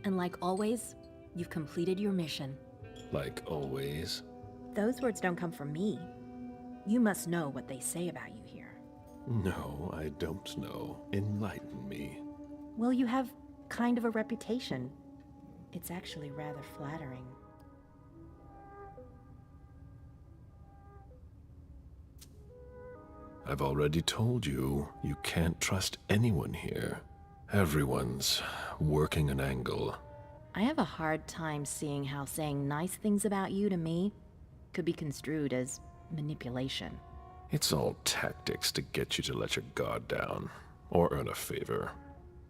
And like always, you've completed your mission. Like always. Those words don't come from me. You must know what they say about you here. No, I don't know. Enlighten me. Well, you have kind of a reputation. It's actually rather flattering. I've already told you, you can't trust anyone here. Everyone's working an angle. I have a hard time seeing how saying nice things about you to me could be construed as manipulation. It's all tactics to get you to let your guard down, or earn a favor.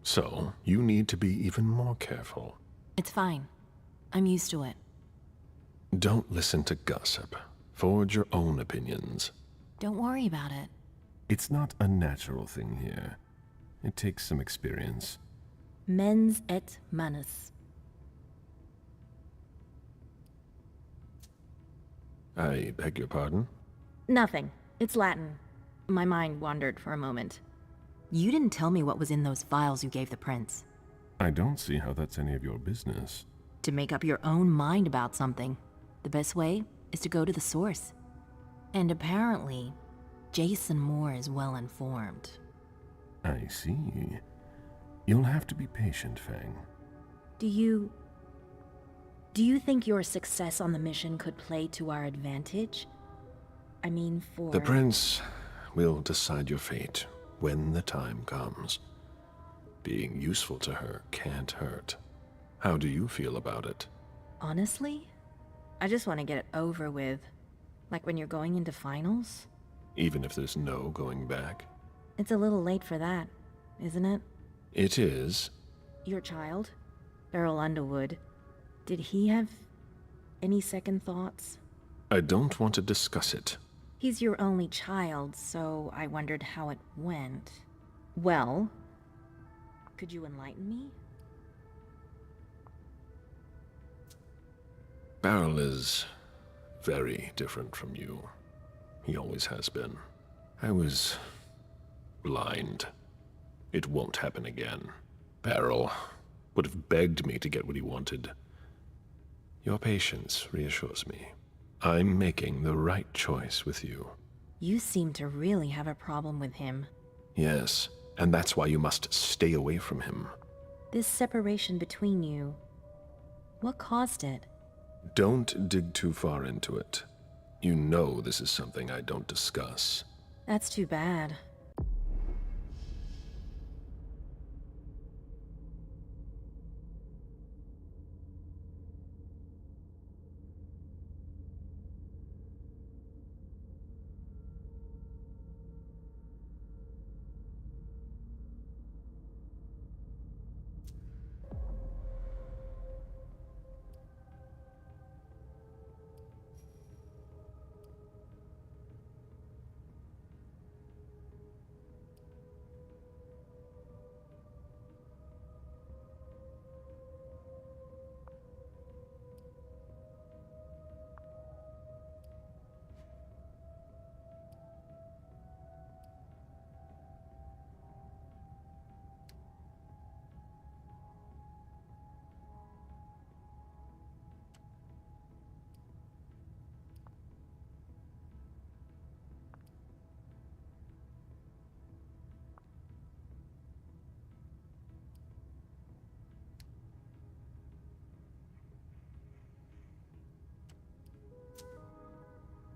So, you need to be even more careful. It's fine. I'm used to it. Don't listen to gossip. Forge your own opinions. Don't worry about it. It's not a natural thing here. It takes some experience. Mens et manus. I beg your pardon? Nothing. It's Latin. My mind wandered for a moment. You didn't tell me what was in those files you gave the prince. I don't see how that's any of your business. To make up your own mind about something, the best way is to go to the source. And apparently, Jason Moore is well informed. I see. You'll have to be patient, Fang. Do you think your success on the mission could play to our advantage? I mean, for... The prince will decide your fate when the time comes. Being useful to her can't hurt. How do you feel about it? Honestly, I just want to get it over with. Like when you're going into finals. Even if there's no going back? It's a little late for that, isn't it? It is. Your child, Beryl Underwood, did he have any second thoughts? I don't want to discuss it. He's your only child, so I wondered how it went. Well, could you enlighten me? Beryl is very different from you. He always has been. I was blind. It won't happen again. Beryl would have begged me to get what he wanted. Your patience reassures me. I'm making the right choice with you. You seem to really have a problem with him. Yes, and that's why you must stay away from him. This separation between you, what caused it? Don't dig too far into it. You know this is something I don't discuss. That's too bad.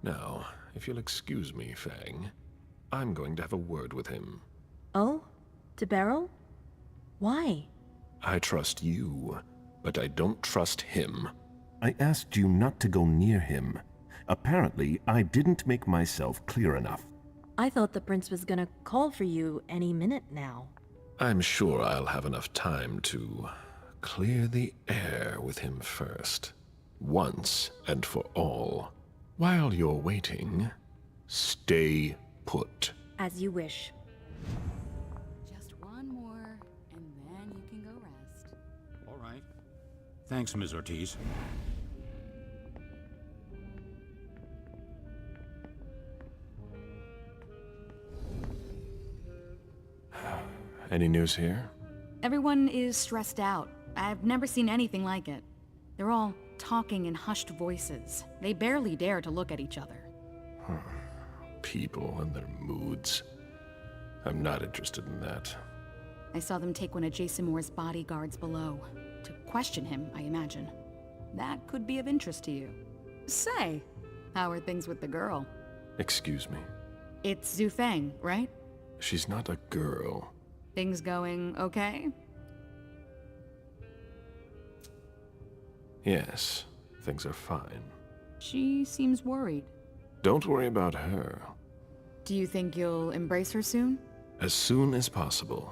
Now, if you'll excuse me, Fang, I'm going to have a word with him. Oh? To Beryl? Why? I trust you, but I don't trust him. I asked you not to go near him. Apparently, I didn't make myself clear enough. I thought the prince was gonna call for you any minute now. I'm sure I'll have enough time to clear the air with him first. Once and for all. While you're waiting, stay put. As you wish. Just one more, and then you can go rest. All right. Thanks, Ms. Ortiz. Any news here? Everyone is stressed out. I've never seen anything like it. They're all talking in hushed voices. They barely dare to look at each other. People and their moods. I'm not interested in that. I saw them take one of Jason Moore's bodyguards below. To question him, I imagine. That could be of interest to you. Say, how are things with the girl? Excuse me. It's Zhu Feng, right? She's not a girl. Things going okay? Yes, things are fine. She seems worried. Don't worry about her. Do you think you'll embrace her soon? As soon as possible,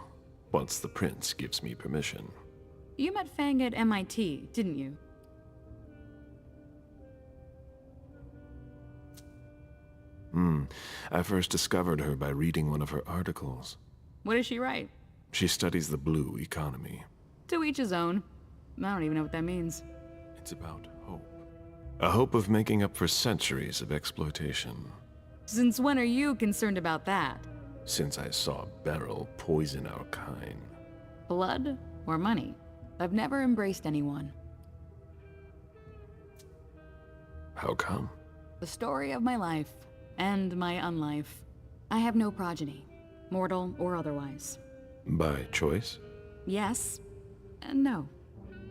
once the prince gives me permission. You met Fang at MIT, didn't you? I first discovered her by reading one of her articles. What does she write? She studies the blue economy. To each his own. I don't even know what that means. It's about hope. A hope of making up for centuries of exploitation. Since when are you concerned about that? Since I saw Beryl poison our kind. Blood or money? I've never embraced anyone. How come? The story of my life, and my unlife. I have no progeny, mortal or otherwise. By choice? Yes, and no.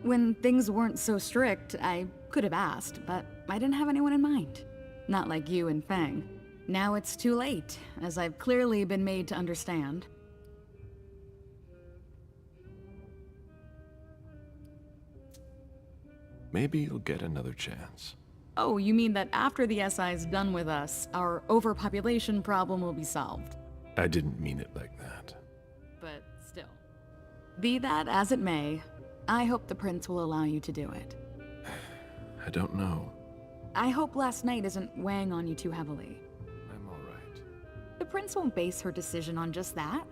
When things weren't so strict, I could have asked, but I didn't have anyone in mind. Not like you and Fang. Now it's too late, as I've clearly been made to understand. Maybe you'll get another chance. Oh, you mean that after the SI's done with us, our overpopulation problem will be solved? I didn't mean it like that. But still. Be that as it may, I hope the prince will allow you to do it. I don't know. I hope last night isn't weighing on you too heavily. I'm all right. The prince won't base her decision on just that.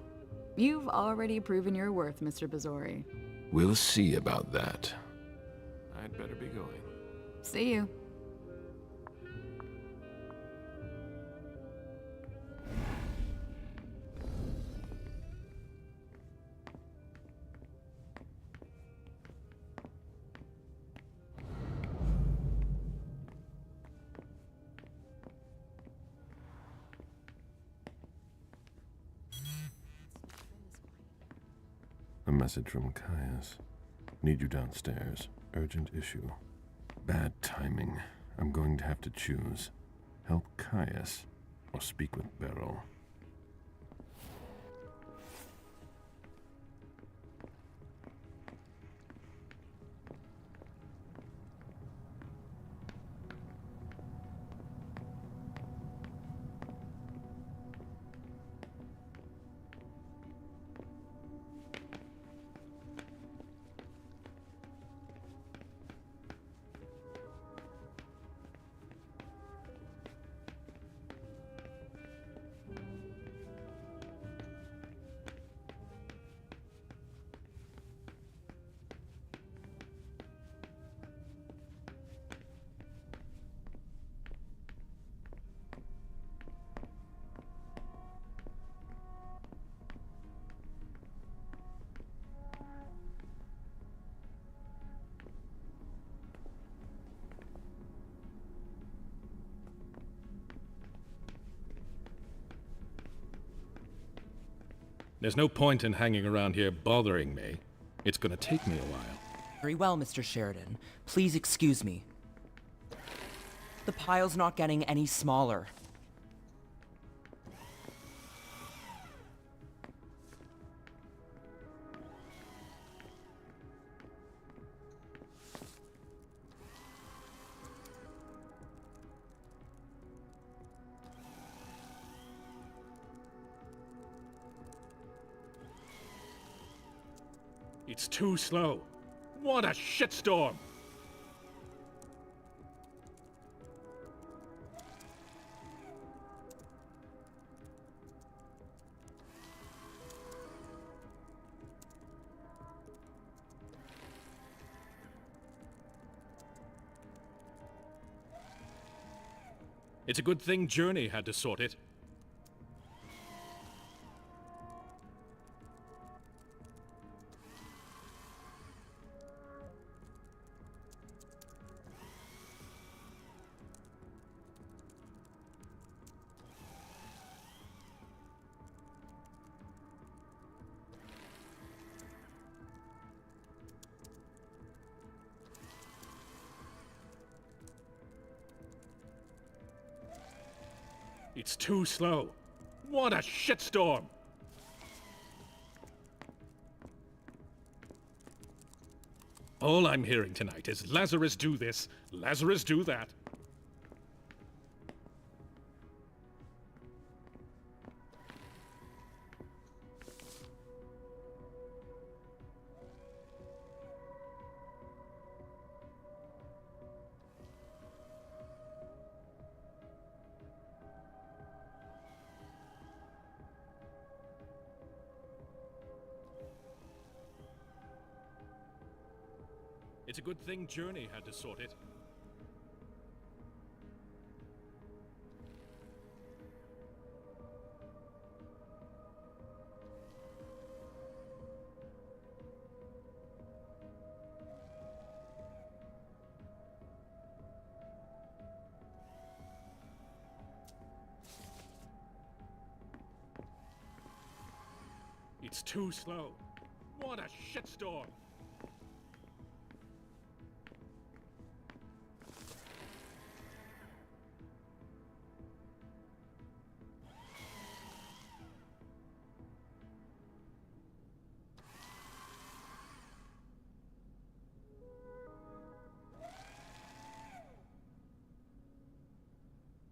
You've already proven your worth, Mr. Bazori. We'll see about that. I'd better be going. See you. A message from Caius. Need you downstairs. Urgent issue. Bad timing. I'm going to have to choose. Help Caius or speak with Beryl. There's no point in hanging around here bothering me. It's gonna take me a while. Very well, Mr. Sheridan. Please excuse me. The pile's not getting any smaller. It's too slow. What a shitstorm! It's a good thing Journey had to sort it. It's too slow. What a shitstorm! All I'm hearing tonight is Lazarus do this, Lazarus do that. It's a good thing Journey had to sort it. It's too slow. What a shitstorm!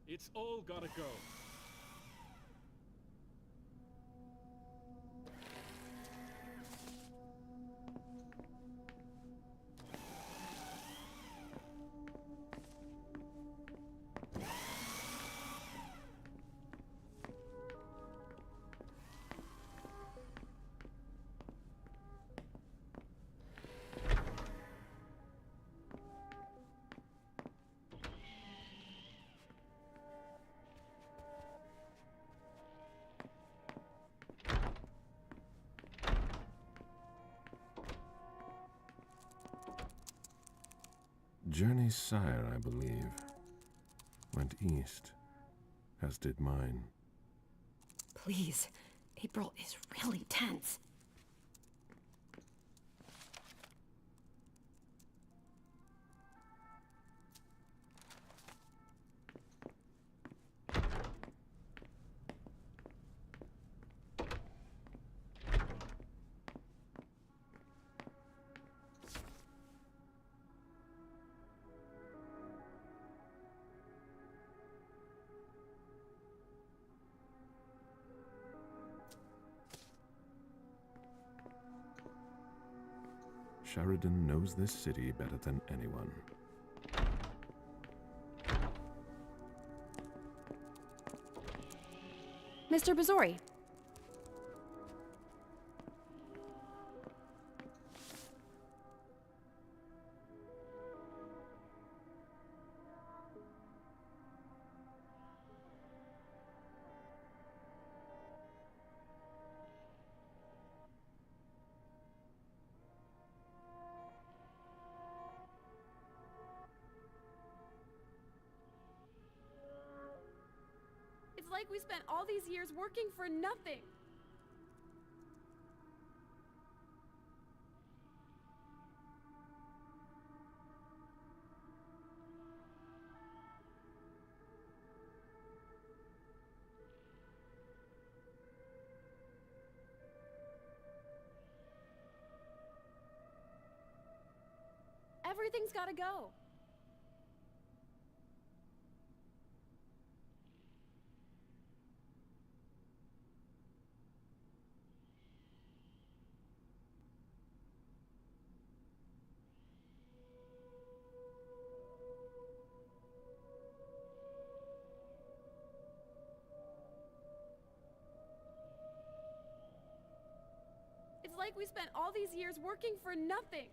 It's all gotta go. Journey's sire, I believe, went east, as did mine. Please. April is really tense. Sheridan knows this city better than anyone. Mr. Bazori. It's like we spent all these years working for nothing. Everything's gotta go. It's like we spent all these years working for nothing.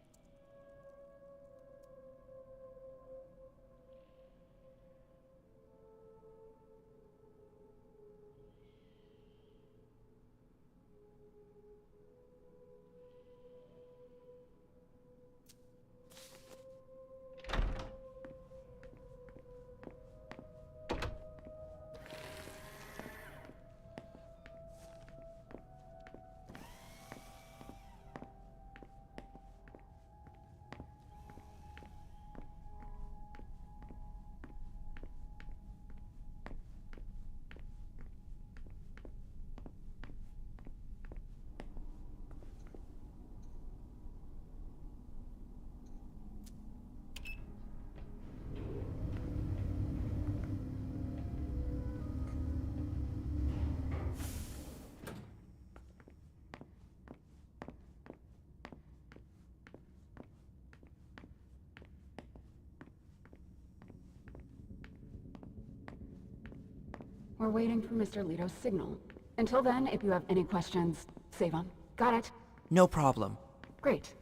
We're waiting for Mr. Leto's signal. Until then, if you have any questions, save them. Got it? No problem. Great.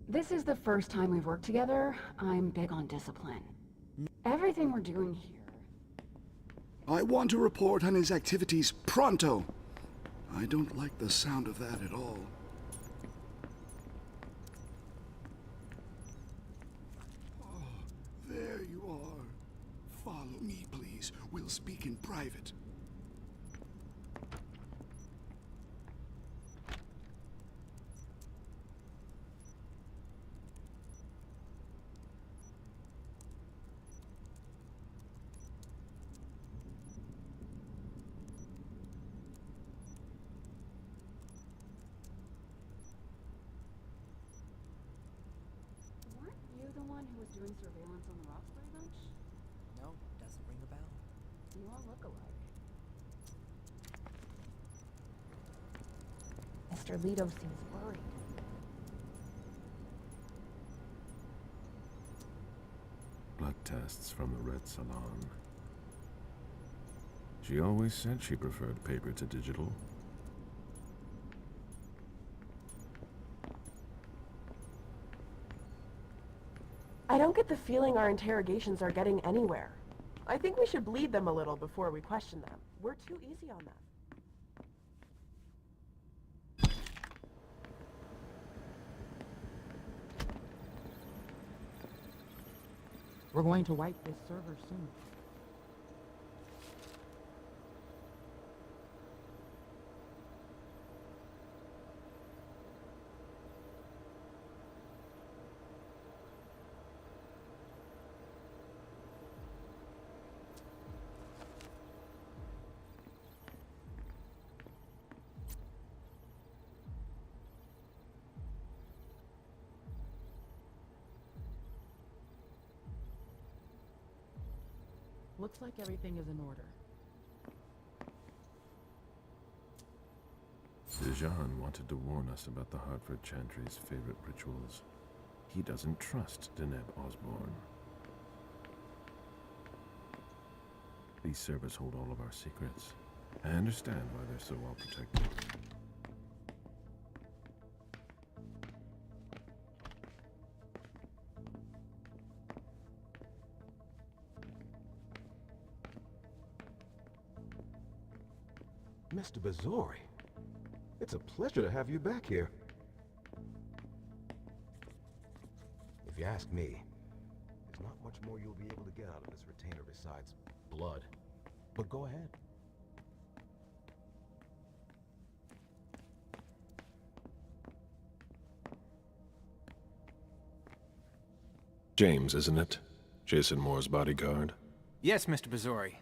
This is the first time we've worked together. I'm big on discipline. Everything we're doing here... I want to report on his activities pronto. I don't like the sound of that at all. Oh, there you are. Follow me, please. We'll speak in private. Weren't you the one who was doing surveillance on the Roxbury bunch? No, doesn't ring a bell. You all look alike. Mr. Leto seems worried. Blood tests from the Red Salon. She always said she preferred paper to digital. I don't get the feeling our interrogations are getting anywhere. I think we should bleed them a little before we question them. We're too easy on them. We're going to wipe this server soon. Looks like everything is in order. Dijon wanted to warn us about the Hartford Chantry's favorite rituals. He doesn't trust Deneb Osborne. These servers hold all of our secrets. I understand why they're so well protected. Mr. Bazori, it's a pleasure to have you back here. If you ask me, there's not much more you'll be able to get out of this retainer besides blood. But go ahead. James, isn't it? Jason Moore's bodyguard. Yes, Mr. Bazori.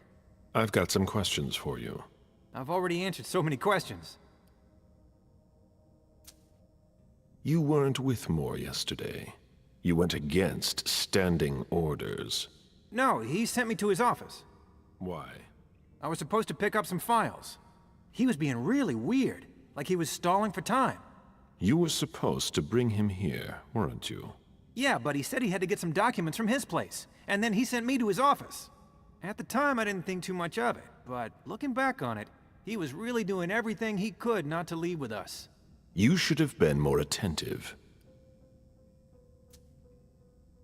I've got some questions for you. I've already answered so many questions. You weren't with Moore yesterday. You went against standing orders. No, he sent me to his office. Why? I was supposed to pick up some files. He was being really weird, like he was stalling for time. You were supposed to bring him here, weren't you? Yeah, but he said he had to get some documents from his place, and then he sent me to his office. At the time, I didn't think too much of it, but looking back on it, he was really doing everything he could not to leave with us. You should have been more attentive.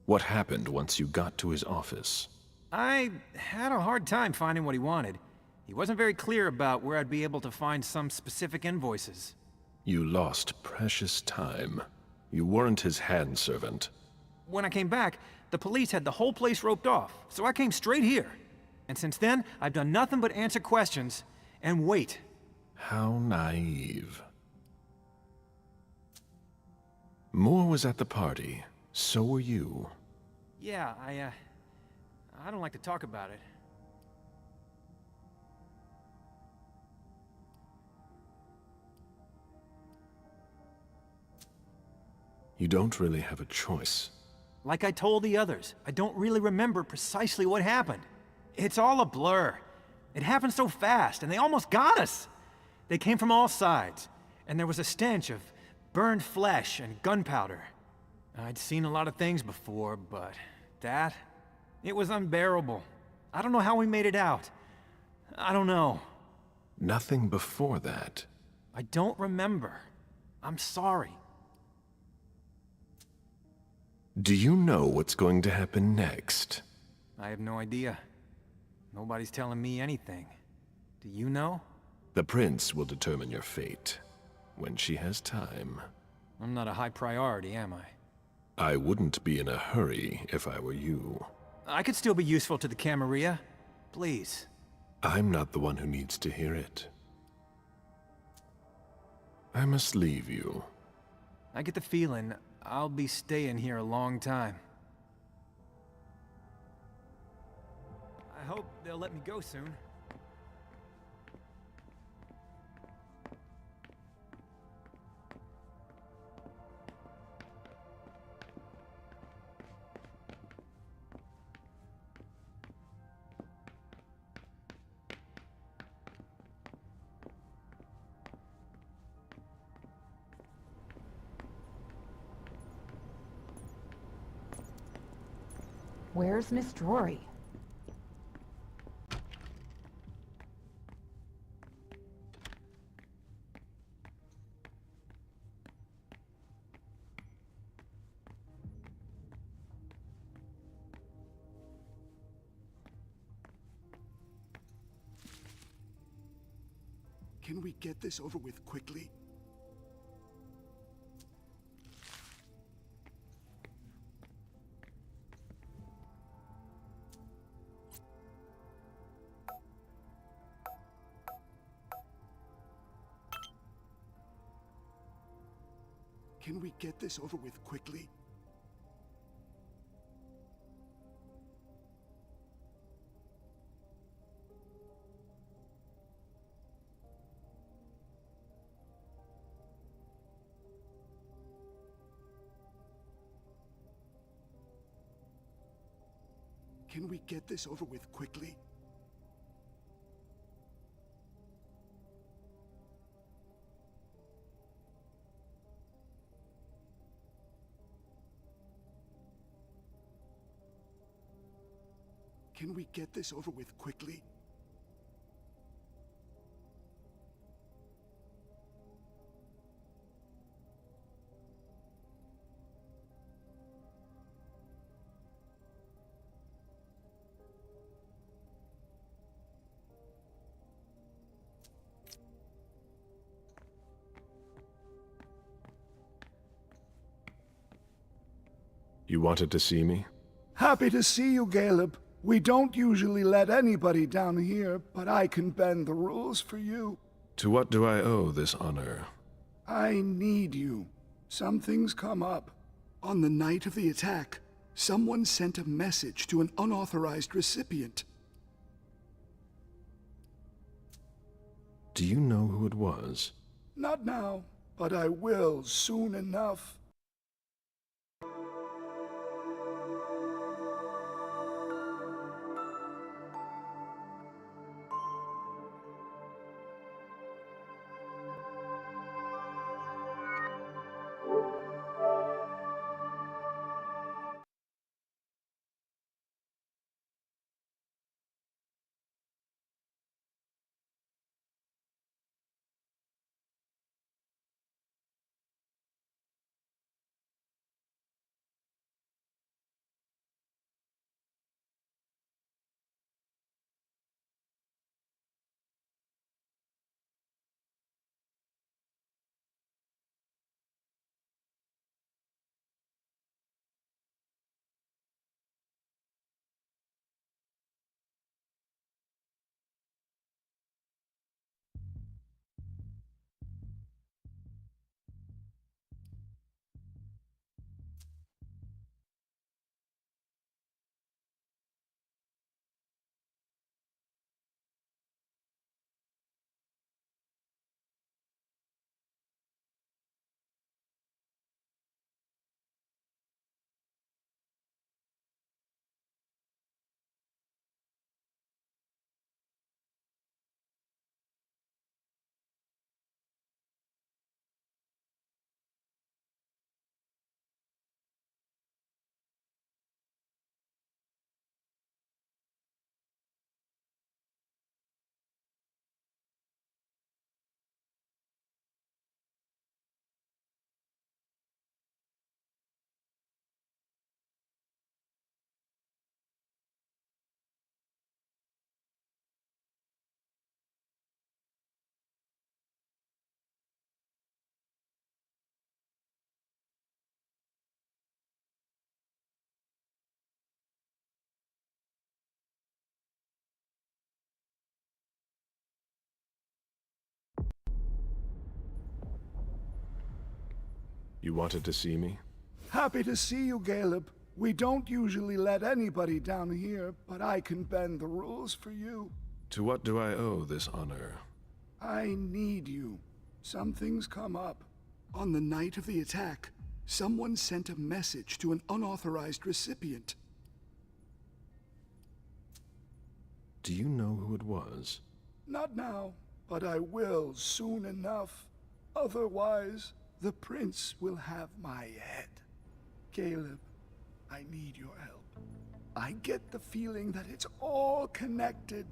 What happened once you got to his office? I had a hard time finding what he wanted. He wasn't very clear about where I'd be able to find some specific invoices. You lost precious time. You weren't his handservant. When I came back, the police had the whole place roped off, so I came straight here. And since then, I've done nothing but answer questions and wait. How naive. Moore was at the party. So were you. Yeah, I don't like to talk about it. You don't really have a choice. Like I told the others, I don't really remember precisely what happened. It's all a blur. It happened so fast, and they almost got us. They came from all sides, and there was a stench of burned flesh and gunpowder. I'd seen a lot of things before, but that, it was unbearable. I don't know how we made it out, I don't know. Nothing before that. I don't remember. I'm sorry. Do you know what's going to happen next? I have no idea. Nobody's telling me anything. Do you know? The prince will determine your fate when she has time. I'm not a high priority, am I? I wouldn't be in a hurry if I were you. I could still be useful to the Camarilla. Please. I'm not the one who needs to hear it. I must leave you. I get the feeling I'll be staying here a long time. I hope they'll let me go soon. Where's Miss Drury? Can we get this over with quickly? Can we get this over with quickly? Can we get this over with quickly? Can we get this over with quickly? You wanted to see me? Happy to see you, Caleb. We don't usually let anybody down here, but I can bend the rules for you. To what do I owe this honor? I need you. Something's come up. On the night of the attack, someone sent a message to an unauthorized recipient. Do you know who it was? Not now, but I will soon enough. You wanted to see me? Happy to see you, Caleb. We don't usually let anybody down here, but I can bend the rules for you. To what do I owe this honor? I need you. Something's come up. On the night of the attack, someone sent a message to an unauthorized recipient. Do you know who it was? Not now, but I will soon enough. Otherwise, the prince will have my head. Caleb, I need your help. I get the feeling that it's all connected.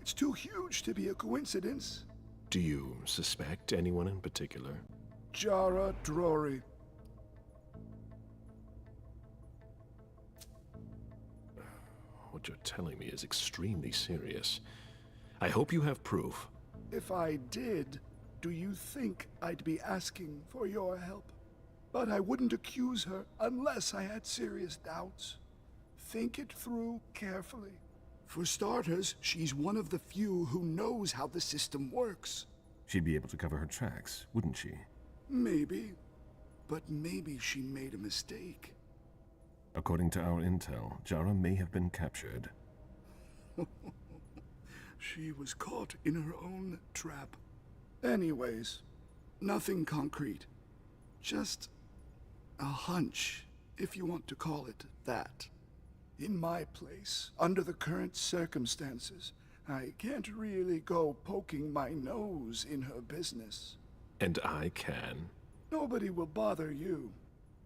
It's too huge to be a coincidence. Do you suspect anyone in particular? Jara Drory. What you're telling me is extremely serious. I hope you have proof. If I did, do you think I'd be asking for your help? But I wouldn't accuse her unless I had serious doubts. Think it through carefully. For starters, she's one of the few who knows how the system works. She'd be able to cover her tracks, wouldn't she? Maybe. But maybe she made a mistake. According to our intel, Jara may have been captured. She was caught in her own trap. Anyways, nothing concrete. Just a hunch, if you want to call it that. In my place, under the current circumstances, I can't really go poking my nose in her business. And I can? Nobody will bother you.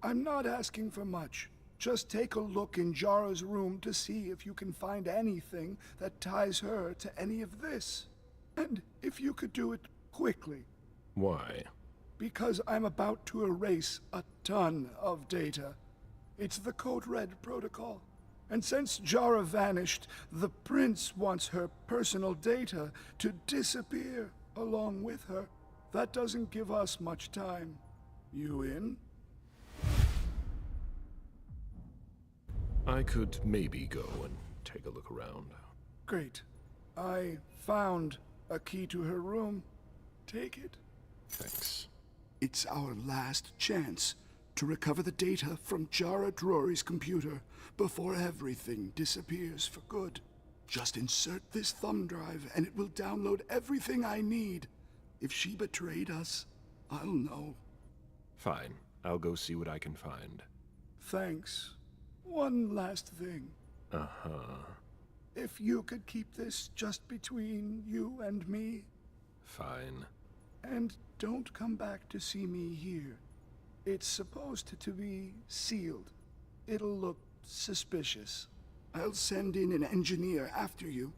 I'm not asking for much. Just take a look in Jara's room to see if you can find anything that ties her to any of this. And if you could do it quickly. Why? Because I'm about to erase a ton of data. It's the Code Red protocol. And since Jara vanished, the prince wants her personal data to disappear along with her. That doesn't give us much time. You in? I could maybe go and take a look around. Great. I found a key to her room. Take it. Thanks. It's our last chance to recover the data from Jara Drory's computer before everything disappears for good. Just insert this thumb drive and it will download everything I need. If she betrayed us, I'll know. Fine. I'll go see what I can find. Thanks. One last thing. Uh-huh. If you could keep this just between you and me. Fine. And don't come back to see me here. It's supposed to be sealed. It'll look suspicious. I'll send in an engineer after you.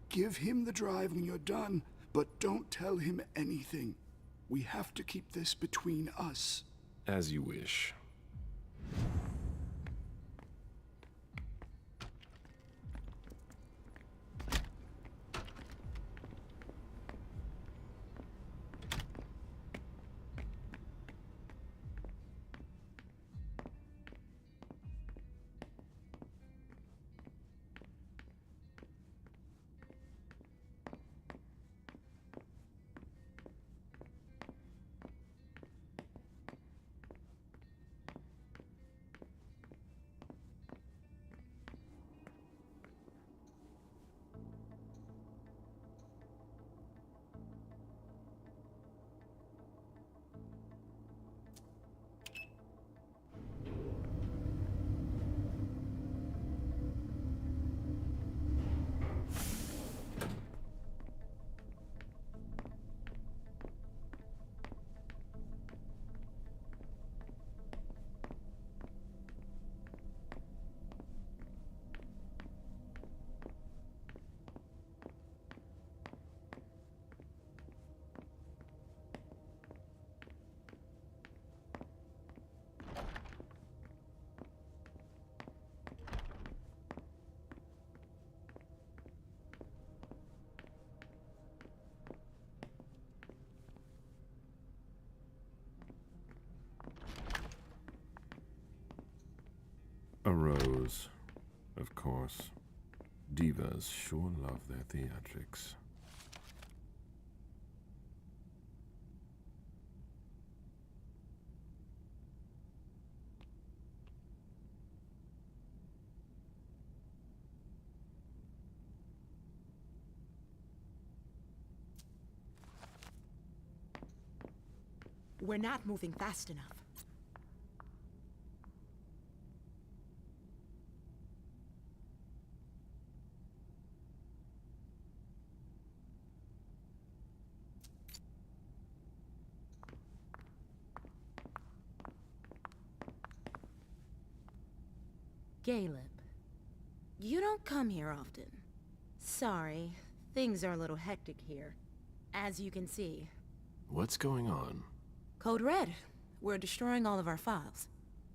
Give him the drive when you're done, but don't tell him anything. We have to keep this between us. As you wish. A rose, of course. Divas sure love their theatrics. We're not moving fast enough. Caleb, you don't come here often. Sorry, things are a little hectic here. As you can see. What's going on? Code Red. We're destroying all of our files.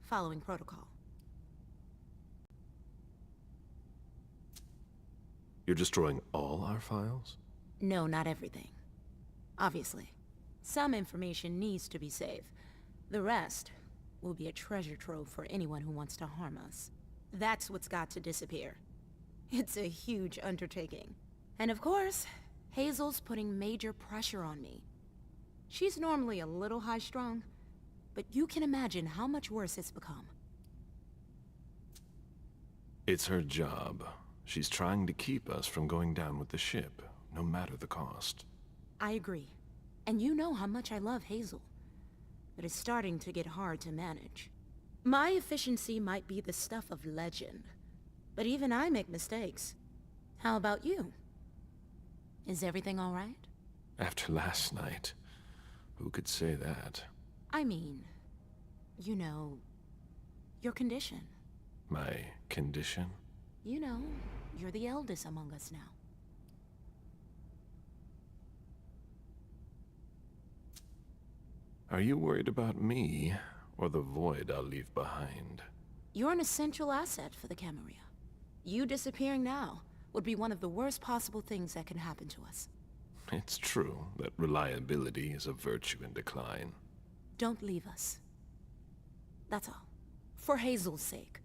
Following protocol. You're destroying all our files? No, not everything. Obviously. Some information needs to be saved. The rest will be a treasure trove for anyone who wants to harm us. That's what's got to disappear. It's a huge undertaking. And of course, Hazel's putting major pressure on me. She's normally a little high-strung, but you can imagine how much worse it's become. It's her job. She's trying to keep us from going down with the ship, no matter the cost. I agree. And you know how much I love Hazel. But it's starting to get hard to manage. My efficiency might be the stuff of legend, but even I make mistakes. How about you? Is everything all right? After last night, who could say that? I mean, you know, your condition. My condition? You know, you're the eldest among us now. Are you worried about me, or the void I'll leave behind? You're an essential asset for the Camarilla. You disappearing now would be one of the worst possible things that can happen to us. It's true that reliability is a virtue in decline. Don't leave us. That's all. For Hazel's sake.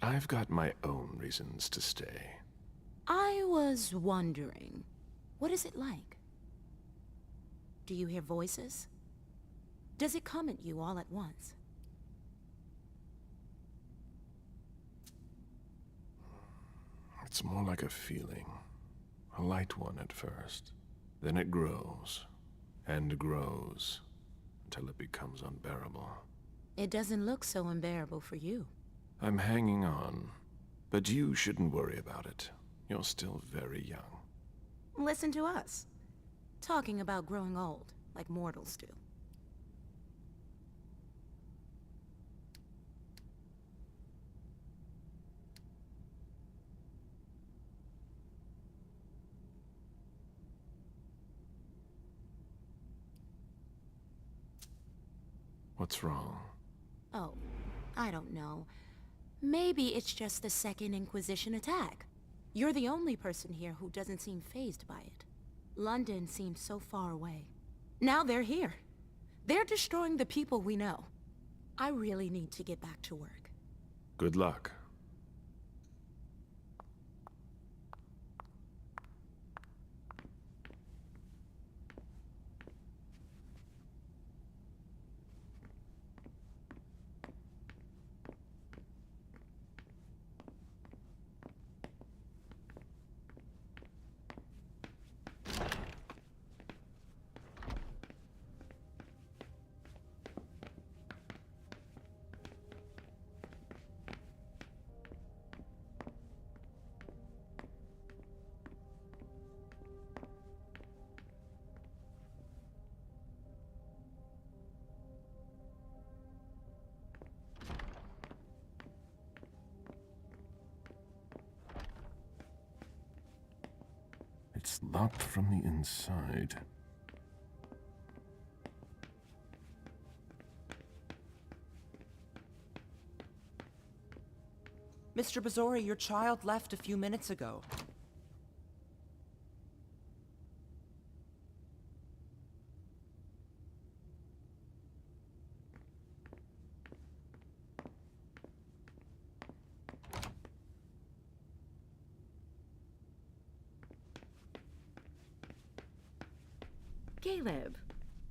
I've got my own reasons to stay. I was wondering, what is it like? Do you hear voices? Does it come at you all at once? It's more like a feeling. A light one at first. Then it grows, and grows, until it becomes unbearable. It doesn't look so unbearable for you. I'm hanging on, but you shouldn't worry about it. You're still very young. Listen to us. Talking about growing old, like mortals do. What's wrong? Oh, I don't know. Maybe it's just the Second Inquisition attack. You're the only person here who doesn't seem fazed by it. London seems so far away. Now they're here. They're destroying the people we know. I really need to get back to work. Good luck. It's locked from the inside. Mr. Bazori, your child left a few minutes ago. Caleb,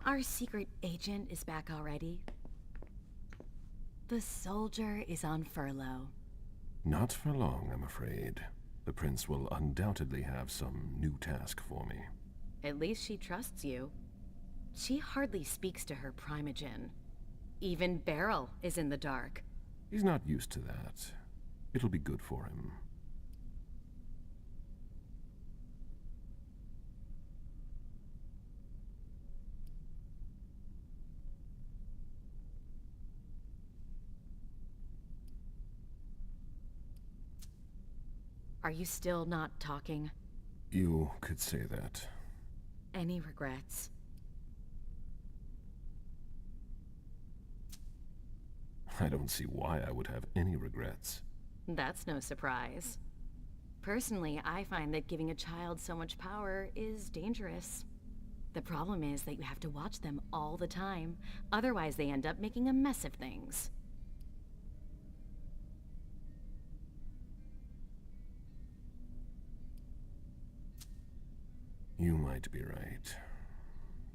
our secret agent is back already. The soldier is on furlough. Not for long, I'm afraid. The prince will undoubtedly have some new task for me. At least she trusts you. She hardly speaks to her primogen. Even Beryl is in the dark. He's not used to that. It'll be good for him. Are you still not talking? You could say that. Any regrets? I don't see why I would have any regrets. That's no surprise. Personally, I find that giving a child so much power is dangerous. The problem is that you have to watch them all the time. Otherwise, they end up making a mess of things. You might be right.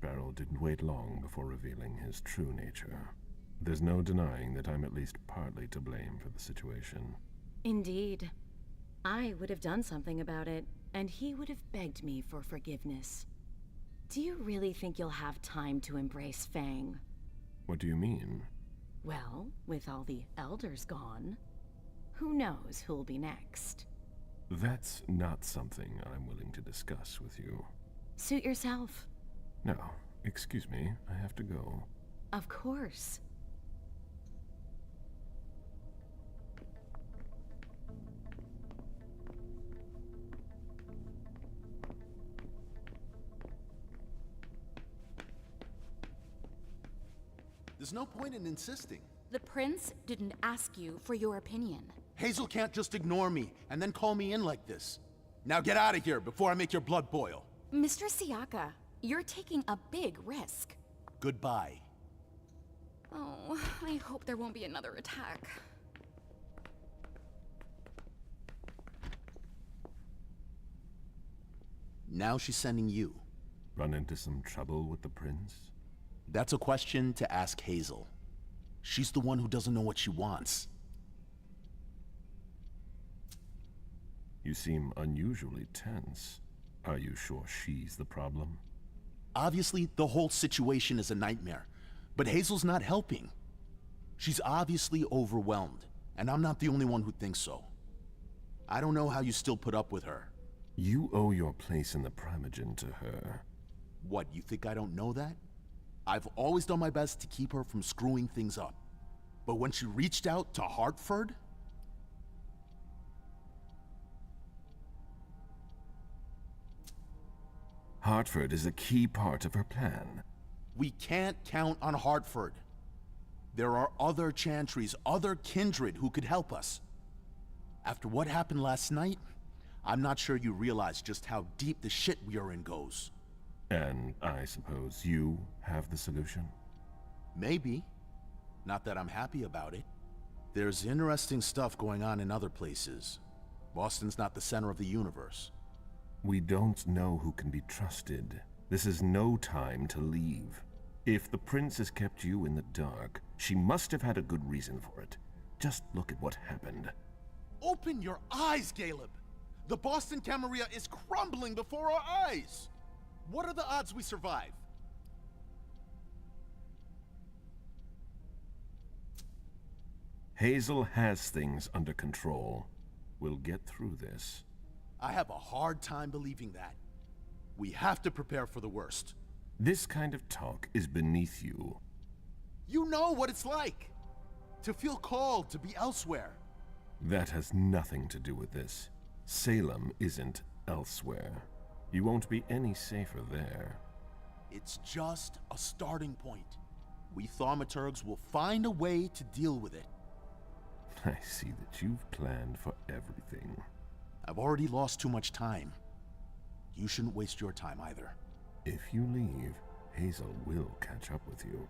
Beryl didn't wait long before revealing his true nature. There's no denying that I'm at least partly to blame for the situation. Indeed. I would have done something about it, and he would have begged me for forgiveness. Do you really think you'll have time to embrace Fang? What do you mean? Well, with all the elders gone, who knows who'll be next? That's not something I'm willing to discuss with you. Suit yourself. No, excuse me, I have to go. Of course. There's no point in insisting. The prince didn't ask you for your opinion. Hazel can't just ignore me and then call me in like this. Now get out of here before I make your blood boil. Mr. Siaka, you're taking a big risk. Goodbye. Oh, I hope there won't be another attack. Now she's sending you. Run into some trouble with the prince? That's a question to ask Hazel. She's the one who doesn't know what she wants. You seem unusually tense. Are you sure she's the problem? Obviously, the whole situation is a nightmare, but Hazel's not helping. She's obviously overwhelmed, and I'm not the only one who thinks so. I don't know how you still put up with her. You owe your place in the Primogen to her. What, you think I don't know that? I've always done my best to keep her from screwing things up. But when she reached out to Hartford... Hartford is a key part of her plan. We can't count on Hartford. There are other Chantries, other kindred who could help us. After what happened last night, I'm not sure you realize just how deep the shit we are in goes. And I suppose you have the solution? Maybe. Not that I'm happy about it. There's interesting stuff going on in other places. Boston's not the center of the universe. We don't know who can be trusted. This is no time to leave. If the prince has kept you in the dark, she must have had a good reason for it. Just look at what happened. Open your eyes, Caleb! The Boston Camarilla is crumbling before our eyes! What are the odds we survive? Hazel has things under control. We'll get through this. I have a hard time believing that. We have to prepare for the worst. This kind of talk is beneath you. You know what it's like! To feel called to be elsewhere. That has nothing to do with this. Salem isn't elsewhere. You won't be any safer there. It's just a starting point. We thaumaturgs will find a way to deal with it. I see that you've planned for everything. I've already lost too much time. You shouldn't waste your time either. If you leave, Hazel will catch up with you.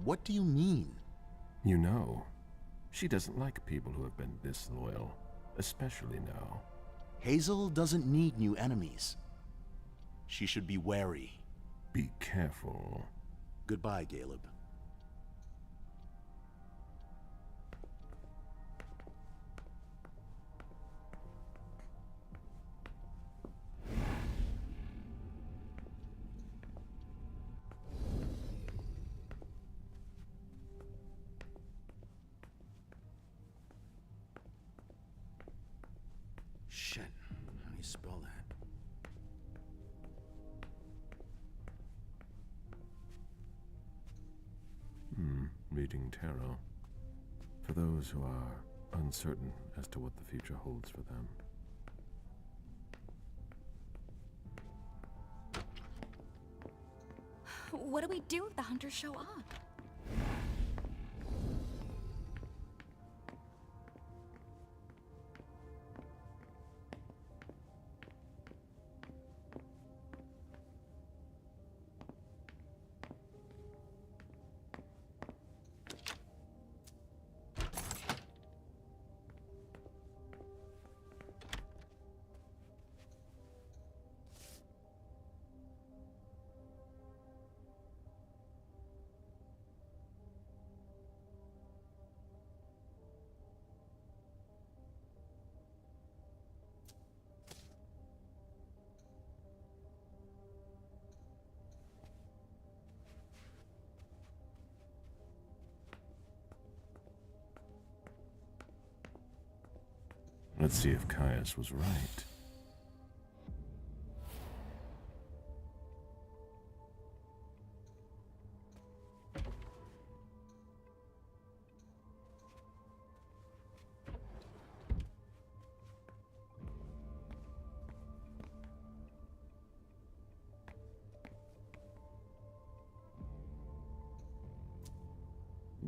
What do you mean? You know, she doesn't like people who have been disloyal, especially now. Hazel doesn't need new enemies. She should be wary. Be careful. Goodbye, Caleb. reading tarot. For those who are uncertain as to what the future holds for them. What do we do if the hunters show up? Let's see if Caius was right.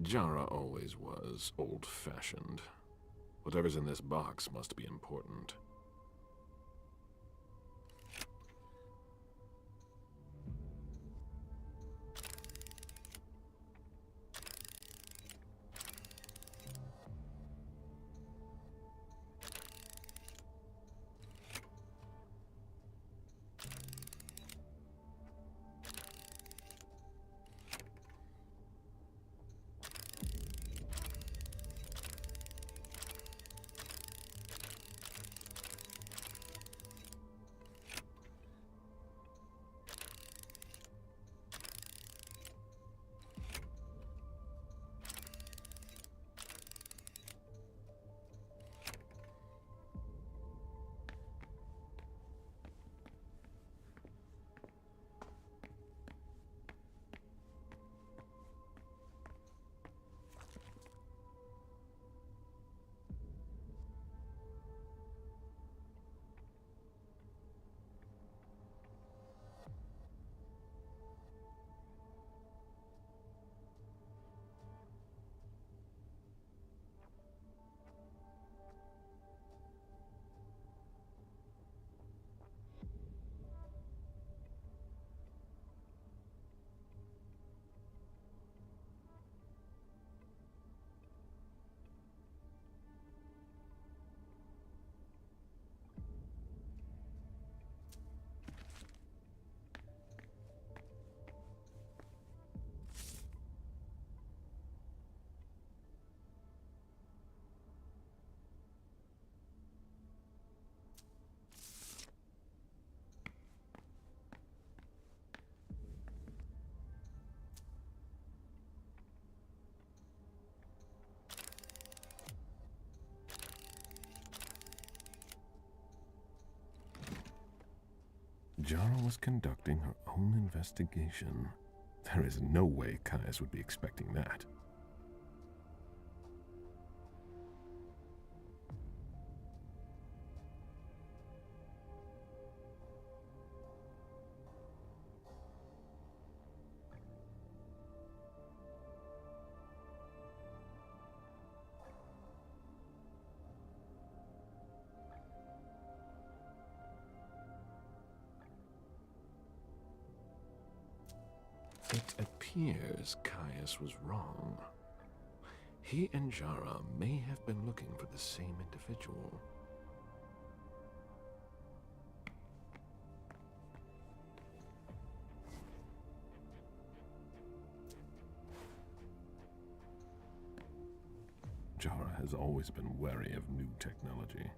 Jara always was old-fashioned. Whatever's in this box must be important. Jara was conducting her own investigation. There is no way Caius would be expecting that. It appears Caius was wrong. He and Jara may have been looking for the same individual. Jara has always been wary of new technology.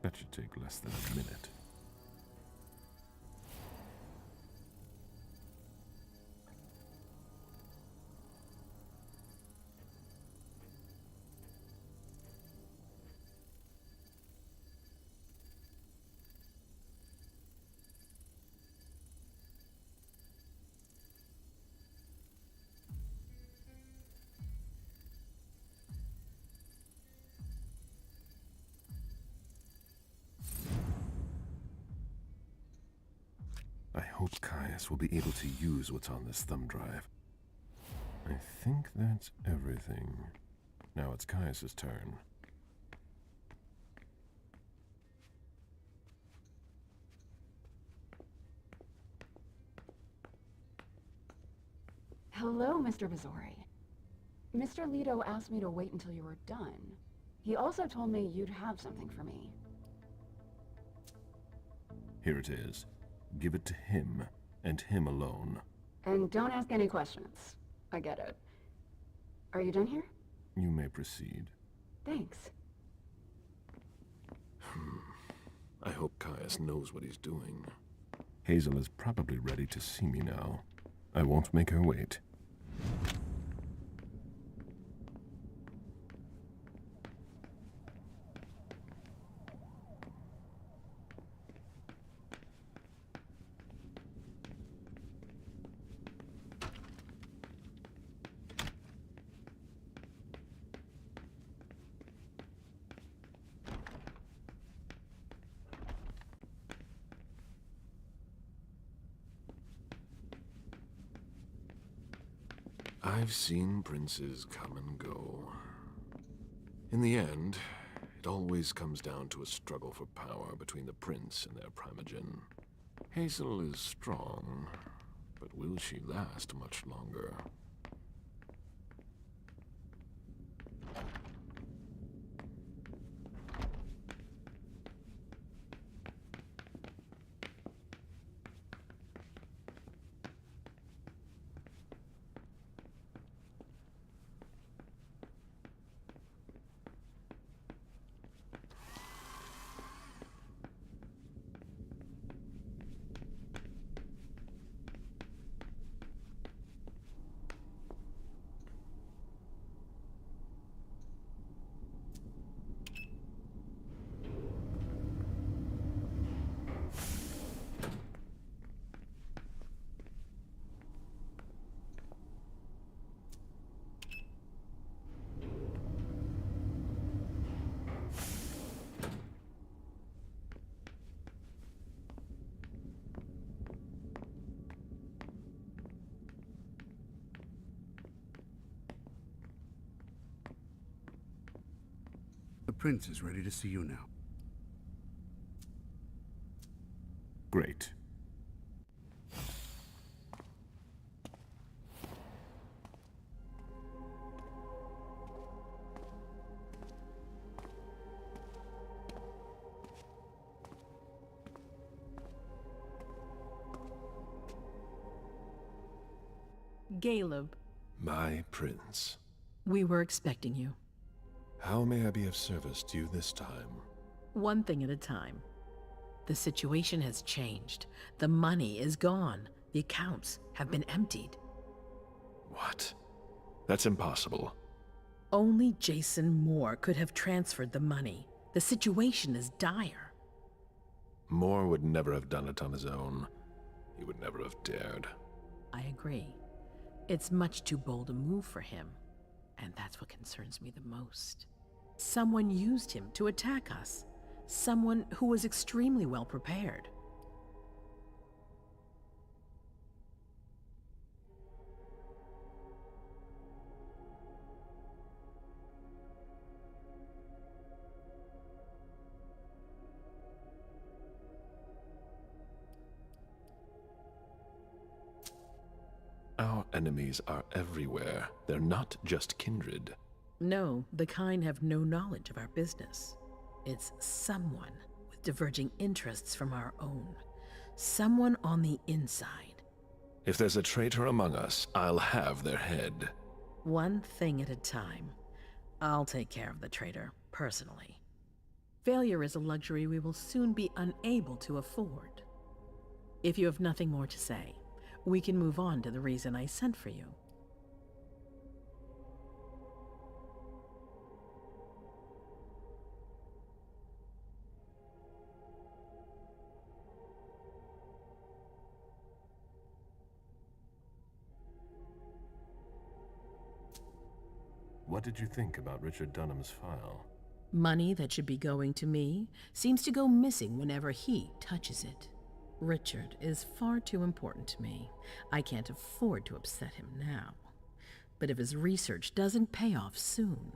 That should take less than a minute. I hope Caius will be able to use what's on this thumb drive. I think that's everything. Now it's Caius's turn. Hello, Mr. Vizori. Mr. Leto asked me to wait until you were done. He also told me you'd have something for me. Here it is. Give it to him, and him alone. And don't ask any questions. I get it. Are you done here? You may proceed. Thanks. I hope Caius knows what he's doing. Hazel is probably ready to see me now. I won't make her wait. I've seen princes come and go. In the end, it always comes down to a struggle for power between the prince and their primogen. Hazel is strong, but will she last much longer? The prince is ready to see you now. Great. Caleb. My prince. We were expecting you. How may I be of service to you this time? One thing at a time. The situation has changed. The money is gone. The accounts have been emptied. What? That's impossible. Only Jason Moore could have transferred the money. The situation is dire. Moore would never have done it on his own. He would never have dared. I agree. It's much too bold a move for him, and that's what concerns me the most. Someone used him to attack us. Someone who was extremely well prepared. Our enemies are everywhere. They're not just kindred. No, the kind have no knowledge of our business. It's someone with diverging interests from our own. Someone on the inside. If there's a traitor among us, I'll have their head. One thing at a time. I'll take care of the traitor, personally. Failure is a luxury we will soon be unable to afford. If you have nothing more to say, we can move on to the reason I sent for you. What did you think about Richard Dunham's file? Money that should be going to me seems to go missing whenever he touches it. Richard is far too important to me. I can't afford to upset him now. But if his research doesn't pay off soon,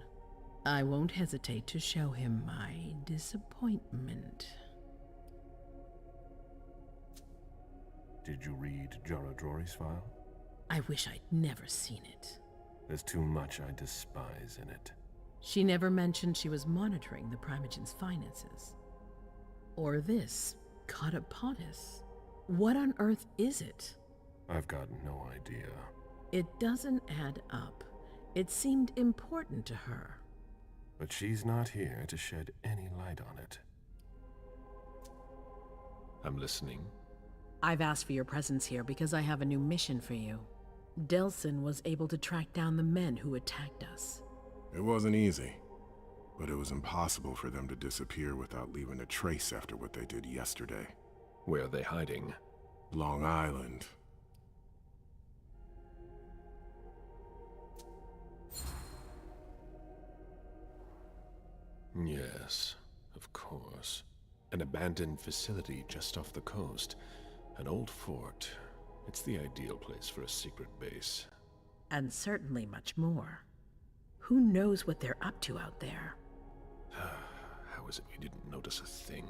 I won't hesitate to show him my disappointment. Did you read Jara Drory's file? I wish I'd never seen it. There's too much I despise in it. She never mentioned she was monitoring the Primogen's finances. Or this Catapotis. What on earth is it? I've got no idea. It doesn't add up. It seemed important to her. But she's not here to shed any light on it. I'm listening. I've asked for your presence here because I have a new mission for you. Delsin was able to track down the men who attacked us. It wasn't easy, but it was impossible for them to disappear without leaving a trace after what they did yesterday. Where are they hiding? Long Island. Yes, of course. An abandoned facility just off the coast. An old fort. It's the ideal place for a secret base. And certainly much more. Who knows what they're up to out there? How is it we didn't notice a thing?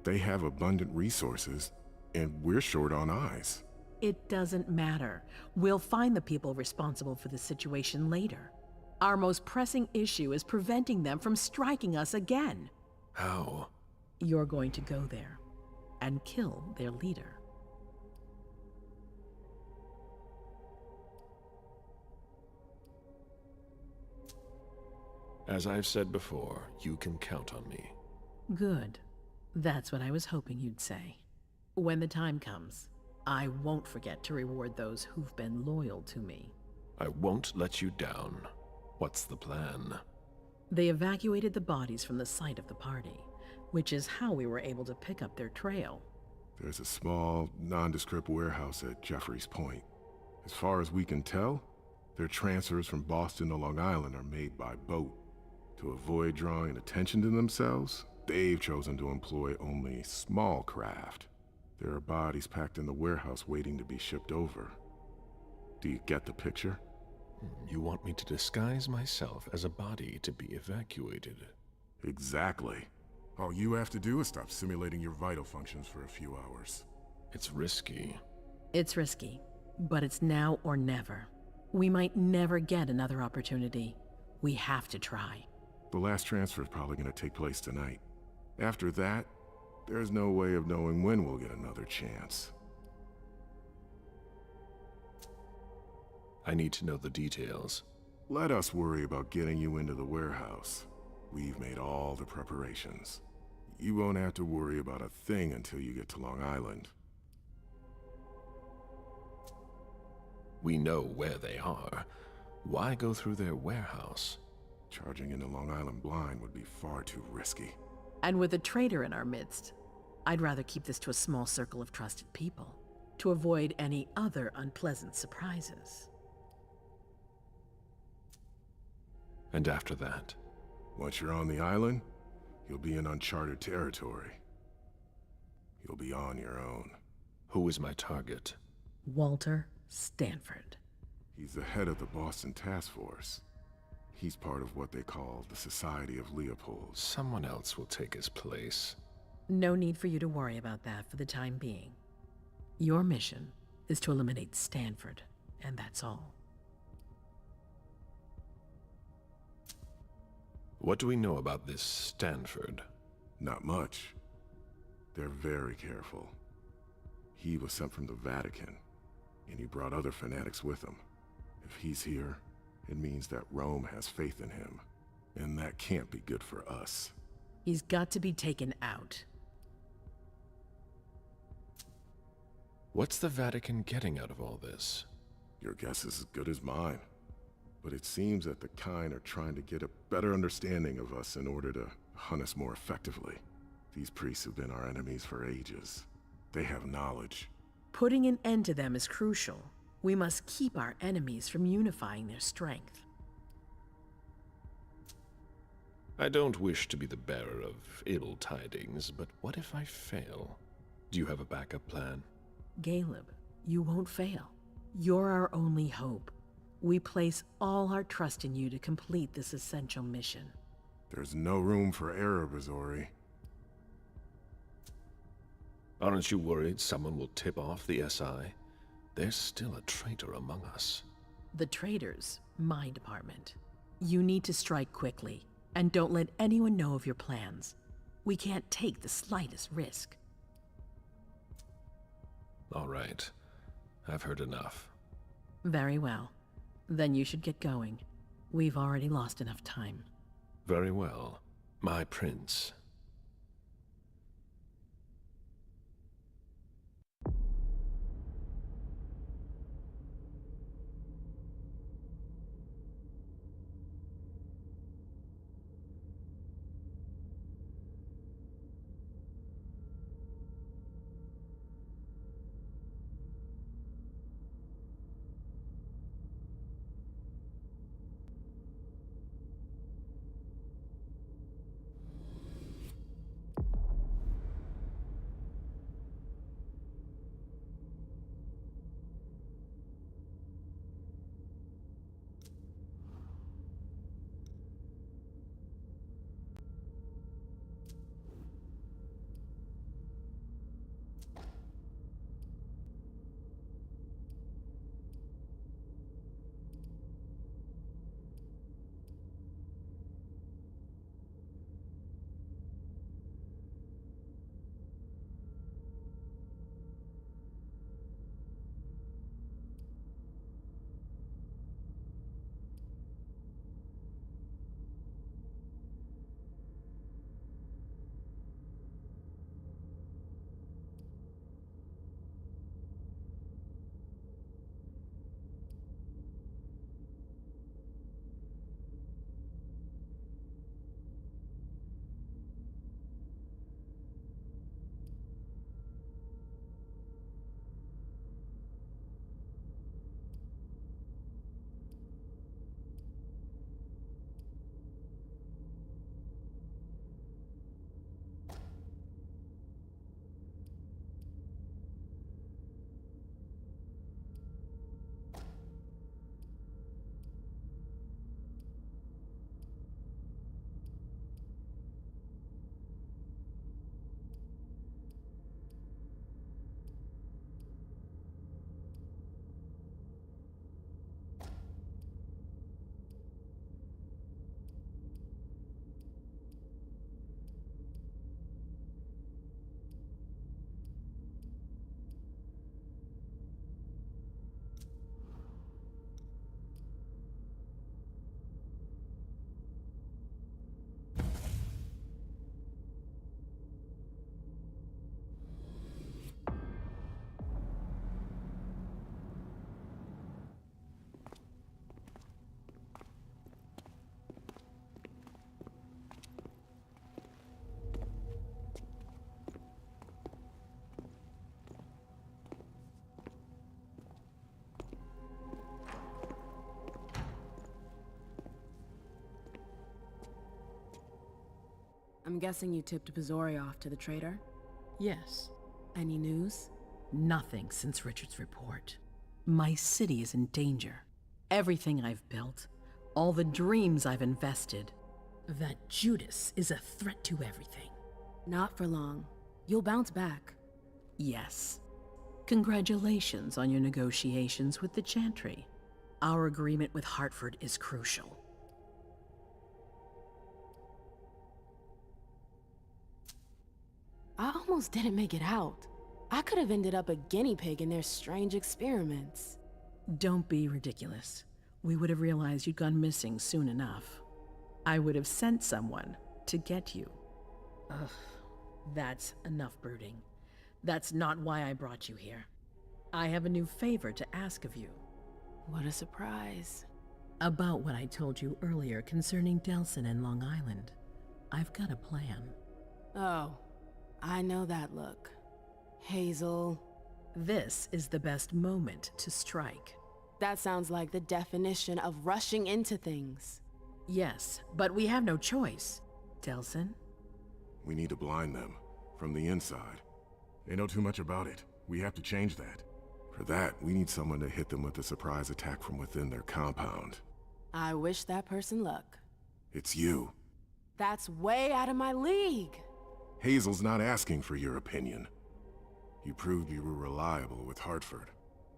They have abundant resources, and we're short on eyes. It doesn't matter. We'll find the people responsible for the situation later. Our most pressing issue is preventing them from striking us again. How? You're going to go there and kill their leader. As I've said before, you can count on me. Good. That's what I was hoping you'd say. When the time comes, I won't forget to reward those who've been loyal to me. I won't let you down. What's the plan? They evacuated the bodies from the site of the party, which is how we were able to pick up their trail. There's a small, nondescript warehouse at Jeffrey's Point. As far as we can tell, their transfers from Boston to Long Island are made by boat. To avoid drawing attention to themselves, they've chosen to employ only small craft. There are bodies packed in the warehouse waiting to be shipped over. Do you get the picture? You want me to disguise myself as a body to be evacuated? Exactly. All you have to do is stop simulating your vital functions for a few hours. It's risky. It's risky, but it's now or never. We might never get another opportunity. We have to try. The last transfer is probably going to take place tonight. After that, there's no way of knowing when we'll get another chance. I need to know the details. Let us worry about getting you into the warehouse. We've made all the preparations. You won't have to worry about a thing until you get to Long Island. We know where they are. Why go through their warehouse? Charging into Long Island blind would be far too risky. And with a traitor in our midst, I'd rather keep this to a small circle of trusted people, to avoid any other unpleasant surprises. And after that? Once you're on the island, you'll be in uncharted territory. You'll be on your own. Who is my target? Walter Stanford. He's the head of the Boston Task Force. He's part of what they call the Society of Leopold. Someone else will take his place. No need for you to worry about that for the time being. Your mission is to eliminate Stanford, and that's all. What do we know about this Stanford? Not much. They're very careful. He was sent from the Vatican, and he brought other fanatics with him. If he's here, it means that Rome has faith in him, and that can't be good for us. He's got to be taken out. What's the Vatican getting out of all this? Your guess is as good as mine. But it seems that the kind are trying to get a better understanding of us in order to hunt us more effectively. These priests have been our enemies for ages. They have knowledge. Putting an end to them is crucial. We must keep our enemies from unifying their strength. I don't wish to be the bearer of ill tidings, but what if I fail? Do you have a backup plan? Caleb, you won't fail. You're our only hope. We place all our trust in you to complete this essential mission. There's no room for error, Bazori. Aren't you worried someone will tip off the SI? There's still a traitor among us. The traitors, my department. You need to strike quickly, and don't let anyone know of your plans. We can't take the slightest risk. All right. I've heard enough. Very well. Then you should get going. We've already lost enough time. Very well. My prince. I'm guessing you tipped Bazori off to the traitor? Yes. Any news? Nothing since Richard's report. My city is in danger. Everything I've built, all the dreams I've invested. That Judas is a threat to everything. Not for long. You'll bounce back. Yes. Congratulations on your negotiations with the Chantry. Our agreement with Hartford is crucial. I almost didn't make it out. I could have ended up a guinea pig in their strange experiments. Don't be ridiculous. We would have realized you'd gone missing soon enough. I would have sent someone to get you. Ugh, that's enough brooding. That's not why I brought you here. I have a new favor to ask of you. What a surprise. About what I told you earlier concerning Delsin and Long Island. I've got a plan. Oh, I know that look. Hazel. This is the best moment to strike. That sounds like the definition of rushing into things. Yes, but we have no choice. Delsin? We need to blind them, from the inside. They know too much about it. We have to change that. For that, we need someone to hit them with a surprise attack from within their compound. I wish that person luck. It's you. That's way out of my league. Hazel's not asking for your opinion. You proved you were reliable with Hartford.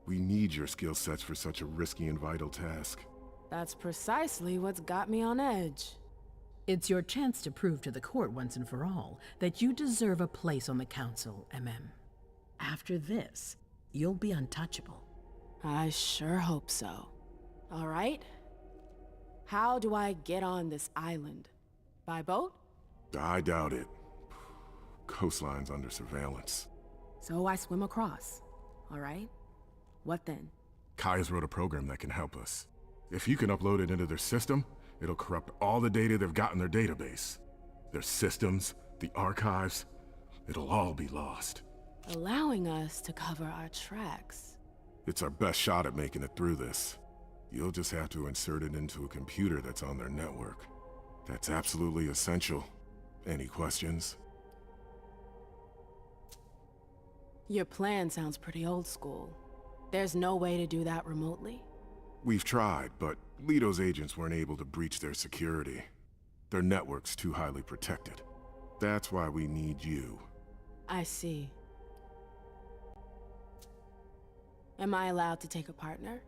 We need your skill sets for such a risky and vital task. That's precisely what's got me on edge. It's your chance to prove to the court once and for all that you deserve a place on the council, MM. After this, you'll be untouchable. I sure hope so. All right. How do I get on this island? By boat? I doubt it. Coastline's under surveillance. So I swim across. All right. What then? Kai's wrote a program that can help us. If you can upload it into their system, it'll corrupt all the data they've got in their database. Their systems, the archives, it'll all be lost. Allowing us to cover our tracks. It's our best shot at making it through this. You'll just have to insert it into a computer that's on their network. That's absolutely essential. Any questions? Your plan sounds pretty old school. There's no way to do that remotely? We've tried, but Leto's agents weren't able to breach their security. Their network's too highly protected. That's why we need you. I see. Am I allowed to take a partner?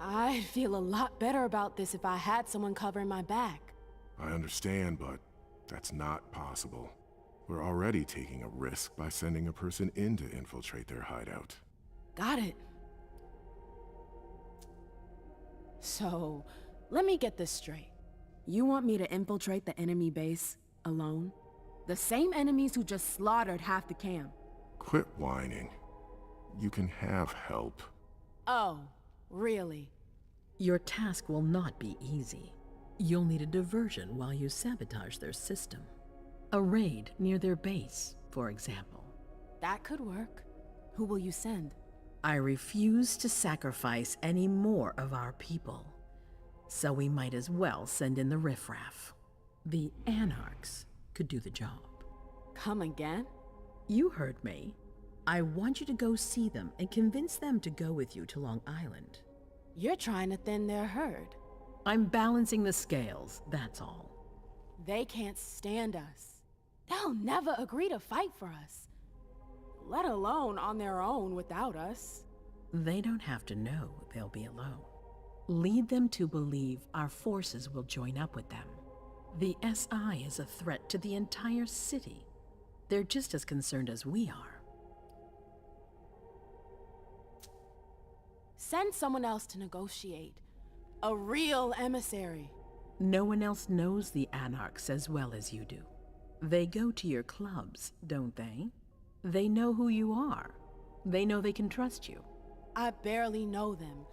I'd feel a lot better about this if I had someone covering my back. I understand, but that's not possible. We're already taking a risk by sending a person in to infiltrate their hideout. Got it. So, let me get this straight. You want me to infiltrate the enemy base alone? The same enemies who just slaughtered half the camp. Quit whining. You can have help. Oh, really? Your task will not be easy. You'll need a diversion while you sabotage their system. A raid near their base, for example. That could work. Who will you send? I refuse to sacrifice any more of our people. So we might as well send in the riffraff. The Anarchs could do the job. Come again? You heard me. I want you to go see them and convince them to go with you to Long Island. You're trying to thin their herd. I'm balancing the scales, that's all. They can't stand us. They'll never agree to fight for us. Let alone on their own without us. They don't have to know they'll be alone. Lead them to believe our forces will join up with them. The SI is a threat to the entire city. They're just as concerned as we are. Send someone else to negotiate. A real emissary. No one else knows the Anarchs as well as you do. They go to your clubs, don't they? They know who you are. They know they can trust you. I barely know them.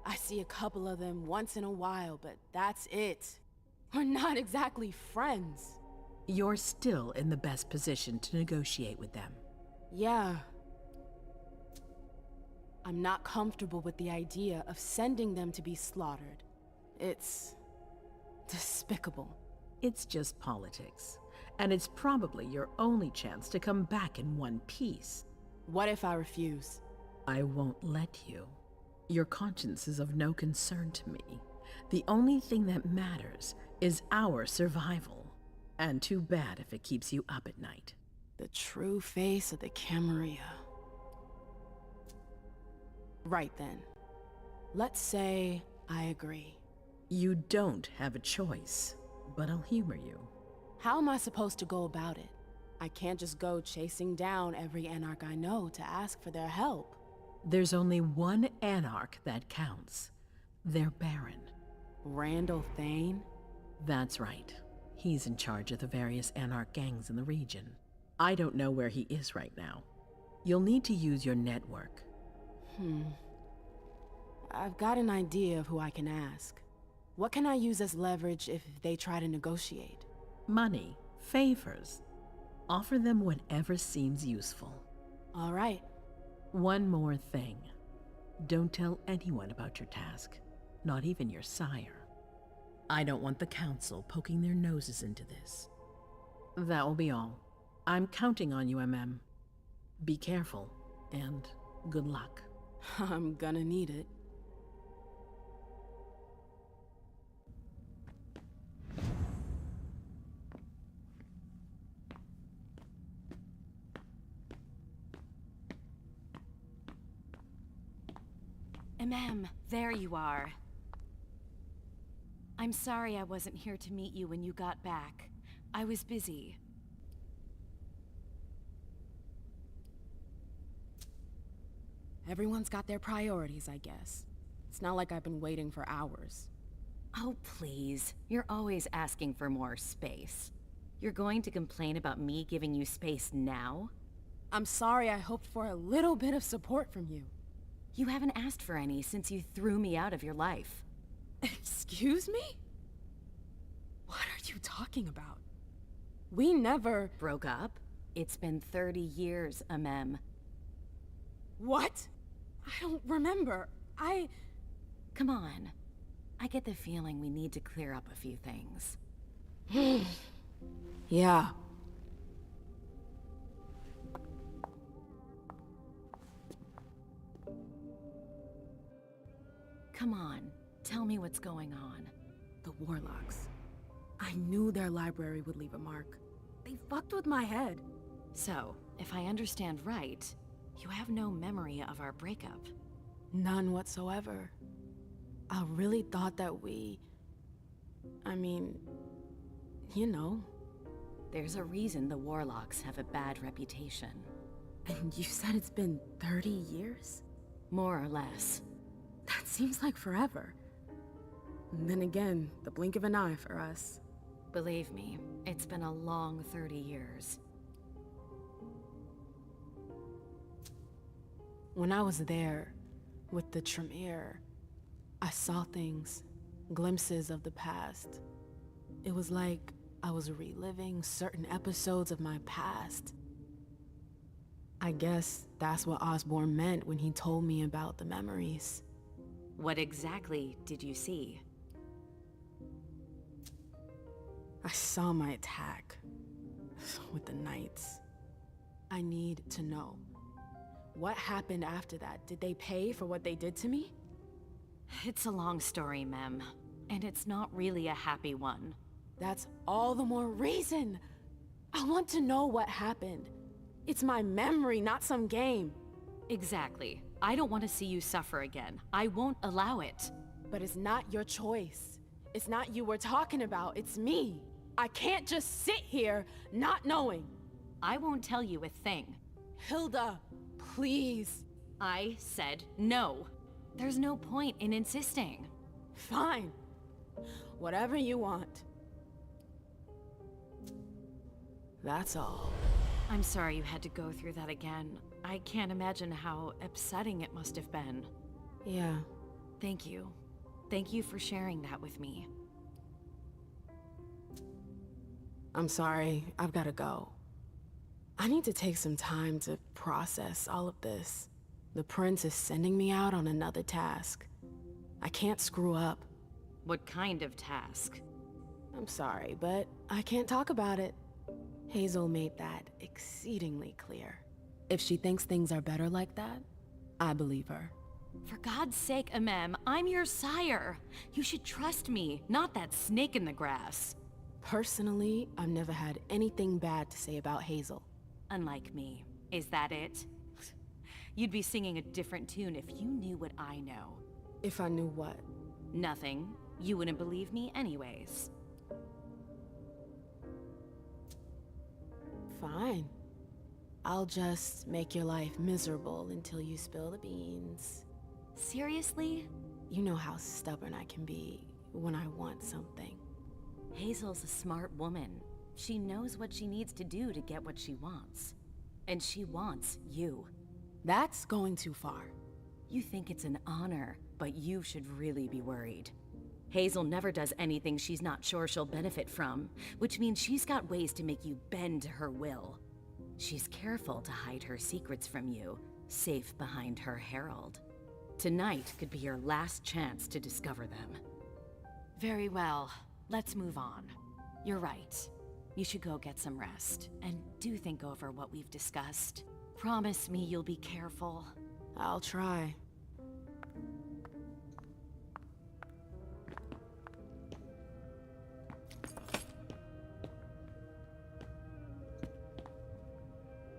I see a couple of them once in a while, but that's it. We're not exactly friends. You're still in the best position to negotiate with them. Yeah. I'm not comfortable with the idea of sending them to be slaughtered. It's despicable. It's just politics. And it's probably your only chance to come back in one piece. What if I refuse? I won't let you. Your conscience is of no concern to me. The only thing that matters is our survival. And too bad if it keeps you up at night. The true face of the Camarilla. Right then. Let's say I agree. You don't have a choice, but I'll humor you. How am I supposed to go about it? I can't just go chasing down every Anarch I know to ask for their help. There's only one Anarch that counts. Their Baron. Randall Thane? That's right. He's in charge of the various Anarch gangs in the region. I don't know where he is right now. You'll need to use your network. I've got an idea of who I can ask. What can I use as leverage if they try to negotiate? Money, favors. Offer them whatever seems useful. All right. One more thing. Don't tell anyone about your task, not even your sire. I don't want the Council poking their noses into this. That will be all. I'm counting on you, MM. Be careful, and good luck. I'm gonna need it. There you are. I'm sorry I wasn't here to meet you when you got back. I was busy. Everyone's got their priorities, I guess. It's not like I've been waiting for hours. Oh, please. You're always asking for more space. You're going to complain about me giving you space now? I'm sorry I hoped for a little bit of support from you. You haven't asked for any since you threw me out of your life. Excuse me? What are you talking about? We never... Broke up? It's been 30 years, Amem. What? I don't remember. Come on. I get the feeling we need to clear up a few things. Yeah. Come on, tell me what's going on. The Warlocks. I knew their library would leave a mark. They fucked with my head. So, if I understand right, you have no memory of our breakup. None whatsoever. I really thought that I mean, you know. There's a reason the Warlocks have a bad reputation. And you said it's been 30 years? More or less. That seems like forever. And then again, the blink of an eye for us. Believe me, it's been a long 30 years. When I was there, with the Tremere, I saw things, glimpses of the past. It was like I was reliving certain episodes of my past. I guess that's what Osborne meant when he told me about the memories. What exactly did you see? I saw my attack with the Knights. I need to know. What happened after that? Did they pay for what they did to me? It's a long story, Mem. And it's not really a happy one. That's all the more reason! I want to know what happened. It's my memory, not some game. Exactly. I don't want to see you suffer again. I won't allow it. But it's not your choice. It's not you we're talking about, it's me. I can't just sit here not knowing. I won't tell you a thing. Hilda, please. I said no. There's no point in insisting. Fine. Whatever you want. That's all. I'm sorry you had to go through that again. I can't imagine how upsetting it must have been. Yeah. Thank you. Thank you for sharing that with me. I'm sorry, I've gotta go. I need to take some time to process all of this. The Prince is sending me out on another task. I can't screw up. What kind of task? I'm sorry, but I can't talk about it. Hazel made that exceedingly clear. If she thinks things are better like that, I believe her. For God's sake, Amem, I'm your sire. You should trust me, not that snake in the grass. Personally, I've never had anything bad to say about Hazel. Unlike me. Is that it? You'd be singing a different tune if you knew what I know. If I knew what? Nothing. You wouldn't believe me anyways. Fine. I'll just make your life miserable until you spill the beans. Seriously? You know how stubborn I can be when I want something. Hazel's a smart woman. She knows what she needs to do to get what she wants. And she wants you. That's going too far. You think it's an honor, but you should really be worried. Hazel never does anything she's not sure she'll benefit from, which means she's got ways to make you bend to her will. She's careful to hide her secrets from you, safe behind her herald. Tonight could be your last chance to discover them. Very well, let's move on. You're right. You should go get some rest, and do think over what we've discussed. Promise me you'll be careful. I'll try.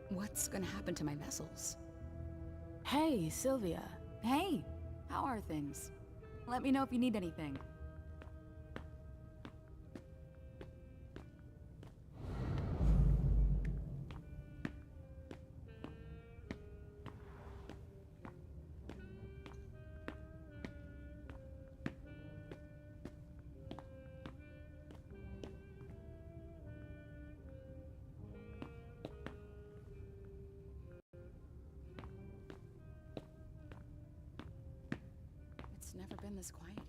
What's gonna happen to my vessels? Hey, Sylvia. Hey, how are things? Let me know if you need anything. It's never been this quiet here.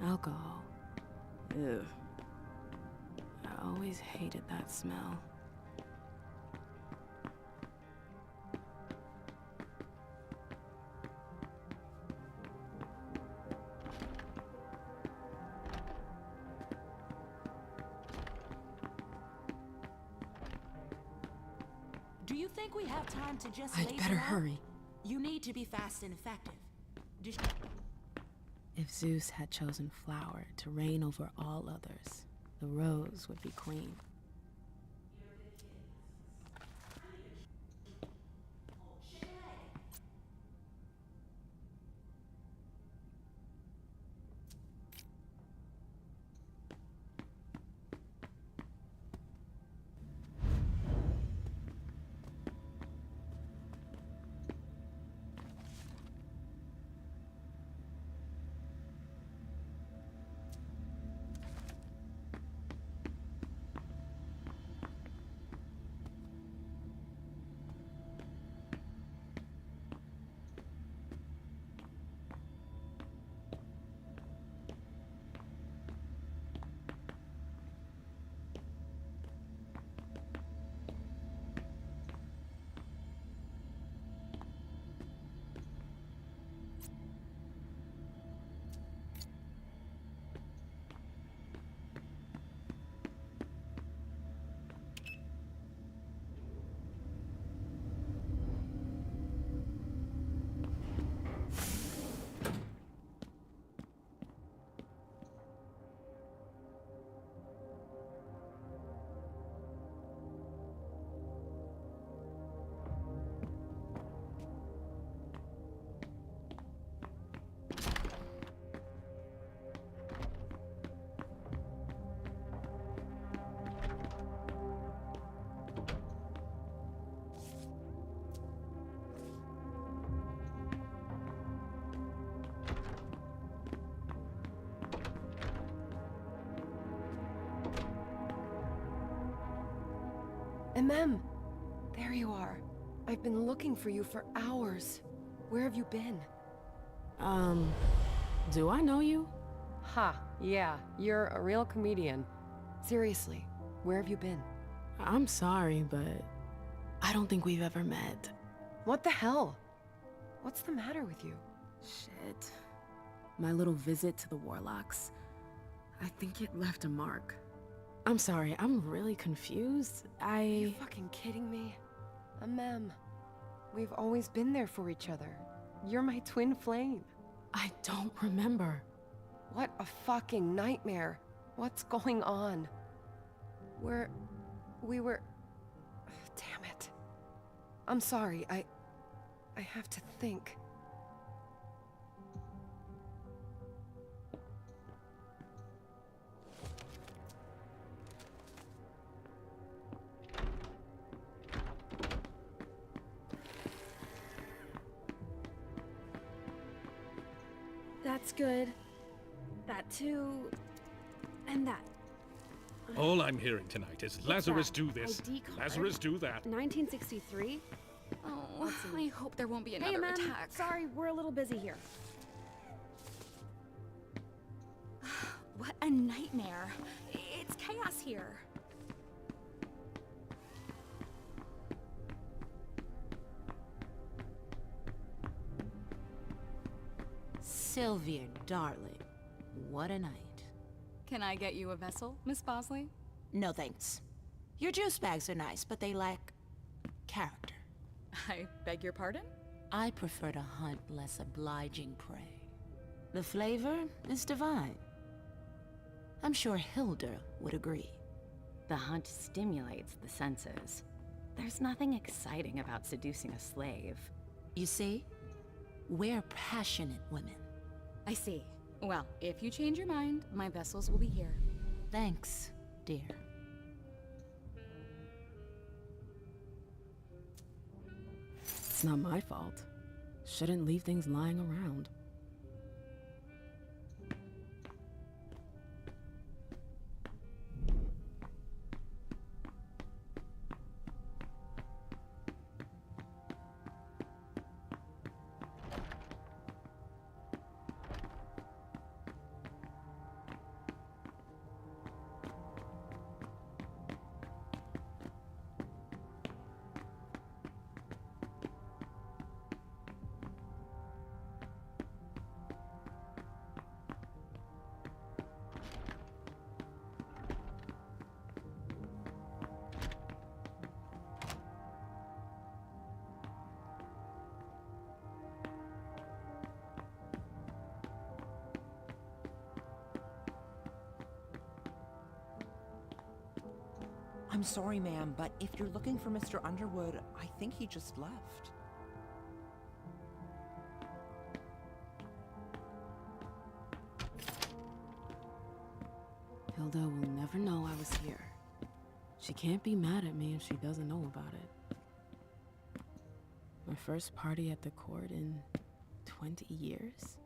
Alcohol. Ugh. I always hated that smell. Do you think we have time to just I'd better hurry. You need to be fast and effective. If Zeus had chosen flower to reign over all others, the rose would be queen. Mem, there you are. I've been looking for you for hours. Where have you been? Do I know you? Ha, yeah, you're a real comedian. Seriously, where have you been? I'm sorry, but I don't think we've ever met. What the hell? What's the matter with you? Shit. My little visit to the Warlocks. I think it left a mark. I'm sorry, I'm really confused. Are you fucking kidding me? Mem, we've always been there for each other. You're my twin flame. I don't remember. What a fucking nightmare. What's going on? We were... Damn it. I'm sorry, I have to think. That's good. That too. And that. All I'm hearing tonight is Lazarus that? do this, ID card? Lazarus do that. 1963? Oh, I hope there won't be Hey, another man. attack. Sorry, we're a little busy here. What a nightmare. It's chaos here. Sylvia, darling, what a night. Can I get you a vessel, Miss Bosley? No thanks. Your juice bags are nice, but they lack character. I beg your pardon? I prefer to hunt less obliging prey. The flavor is divine. I'm sure Hilda would agree. The hunt stimulates the senses. There's nothing exciting about seducing a slave. You see? We're passionate women. I see. Well, if you change your mind, my vessels will be here. Thanks, dear. It's not my fault. Shouldn't leave things lying around. I'm sorry, ma'am, but if you're looking for Mr. Underwood, I think he just left. Hilda will never know I was here. She can't be mad at me if she doesn't know about it. My first party at the court in 20 years?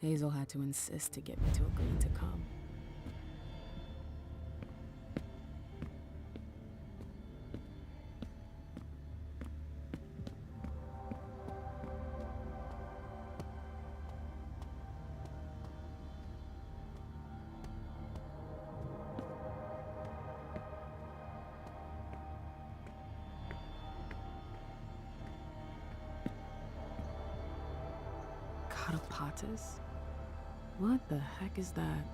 Hazel had to insist to get me to agree to come. Catapatas? What the heck is that?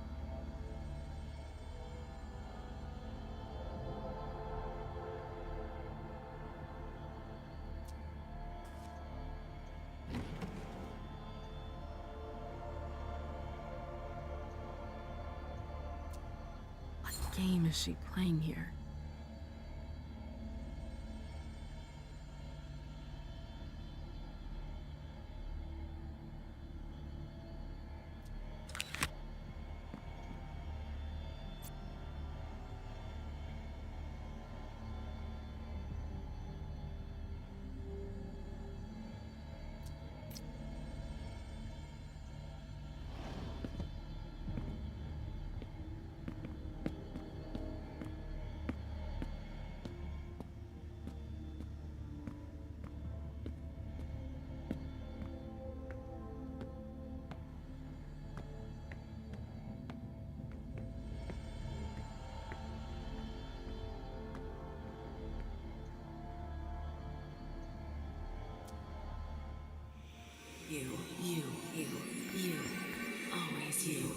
What game is she playing here? You, always you.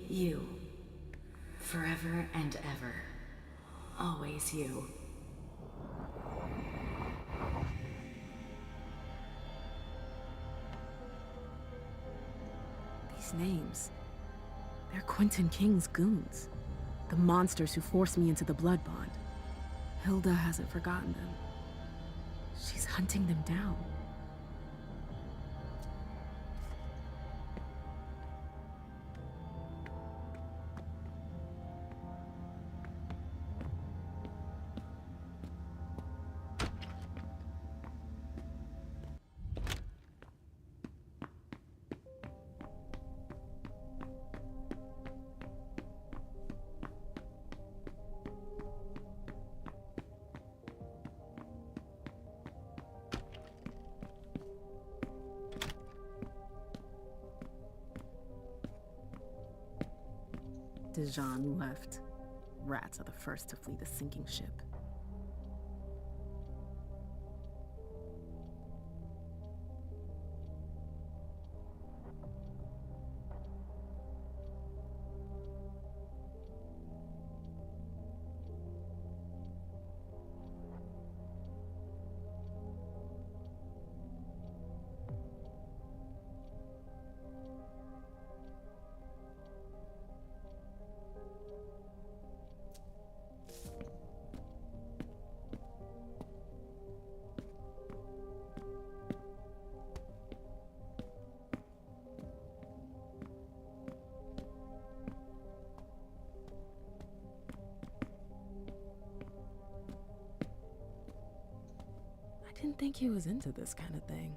You, forever and ever, always you. These names, they're Quentin King's goons. The monsters who forced me into the blood bond. Hilda hasn't forgotten them. She's hunting them down. Dijon left. Rats are the first to flee the sinking ship. I didn't think he was into this kind of thing.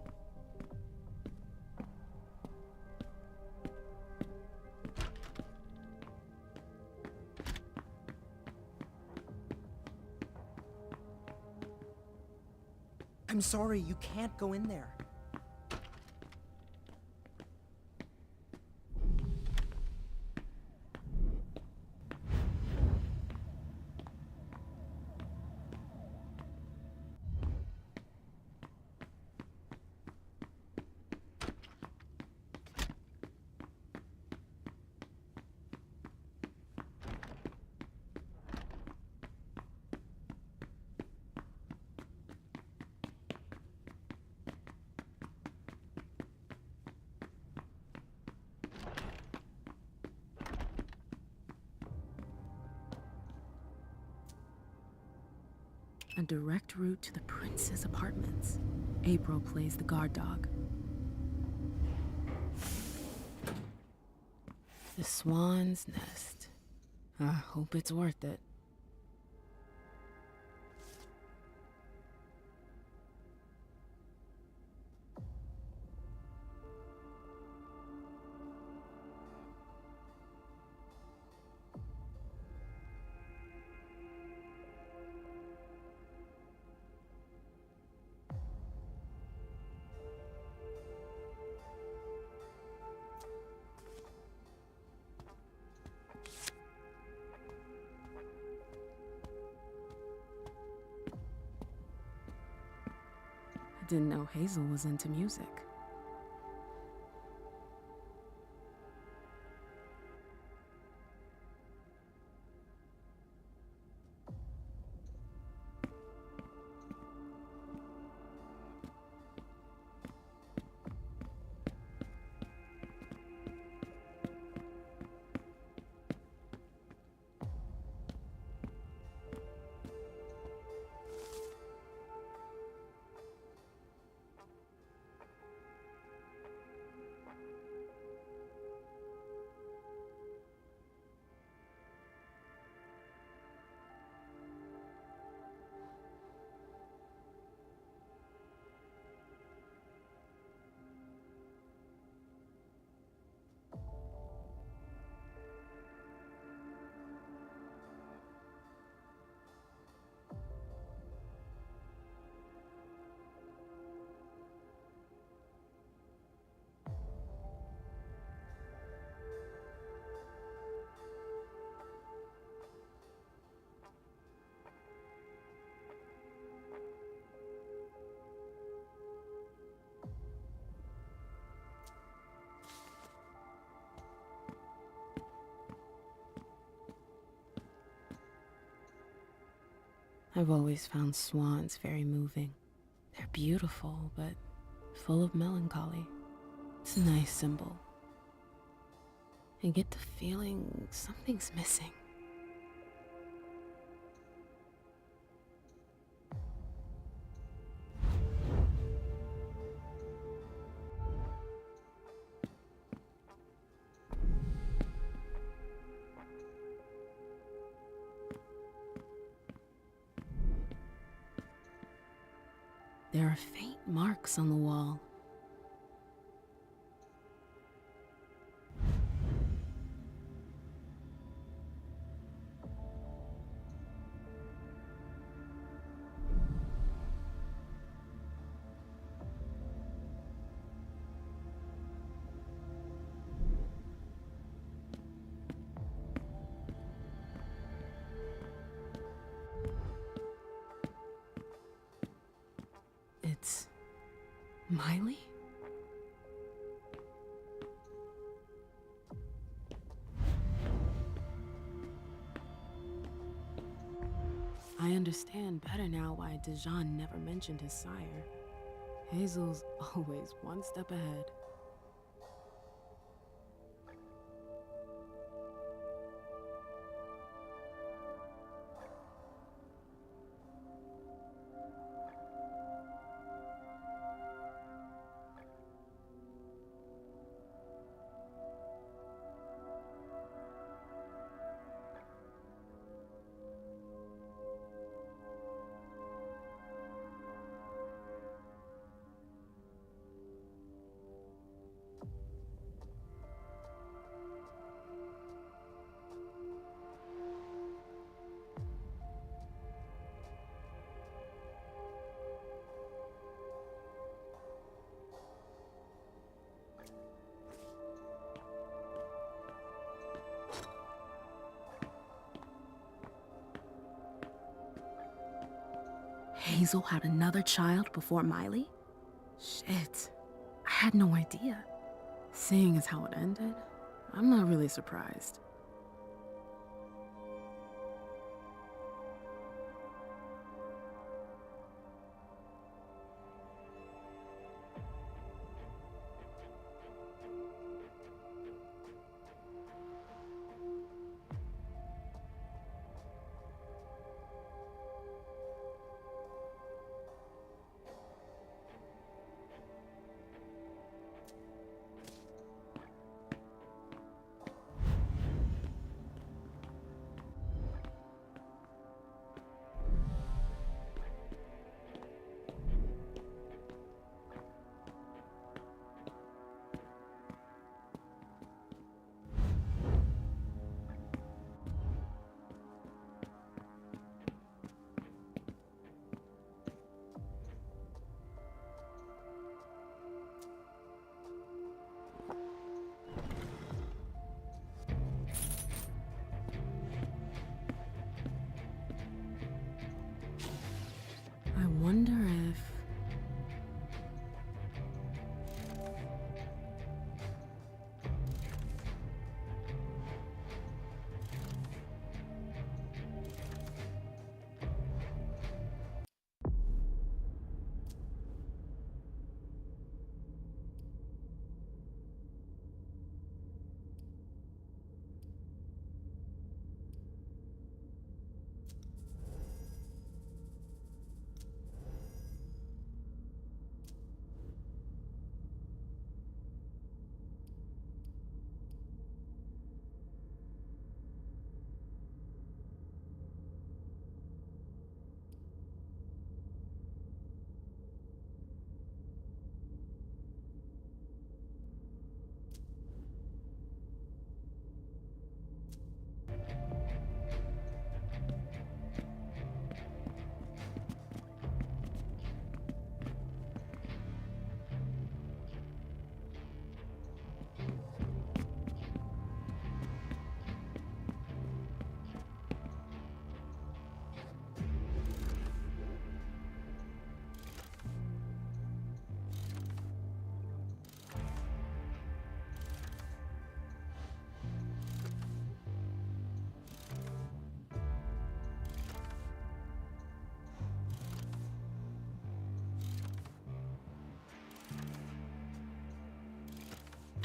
I'm sorry, you can't go in there. A direct route to the prince's apartments. April plays the guard dog. The swan's nest. I hope it's worth it. I didn't know Hazel was into music. I've always found swans very moving. They're beautiful, but full of melancholy. It's a nice symbol. I get the feeling something's missing. There are faint marks on the wall. It's Miley? I understand better now why Dijon never mentioned his sire. Hazel's always one step ahead. Hazel had another child before Miley? Shit, I had no idea. Seeing as how it ended, I'm not really surprised. I wonder if...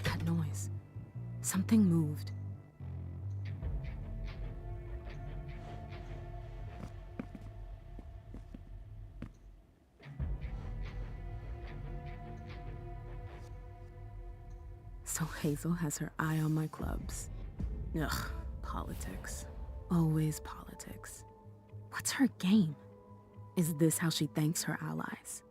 That noise. Something moved. So Hazel has her eye on my clubs. Ugh, politics. Always politics. What's her game? Is this how she thanks her allies?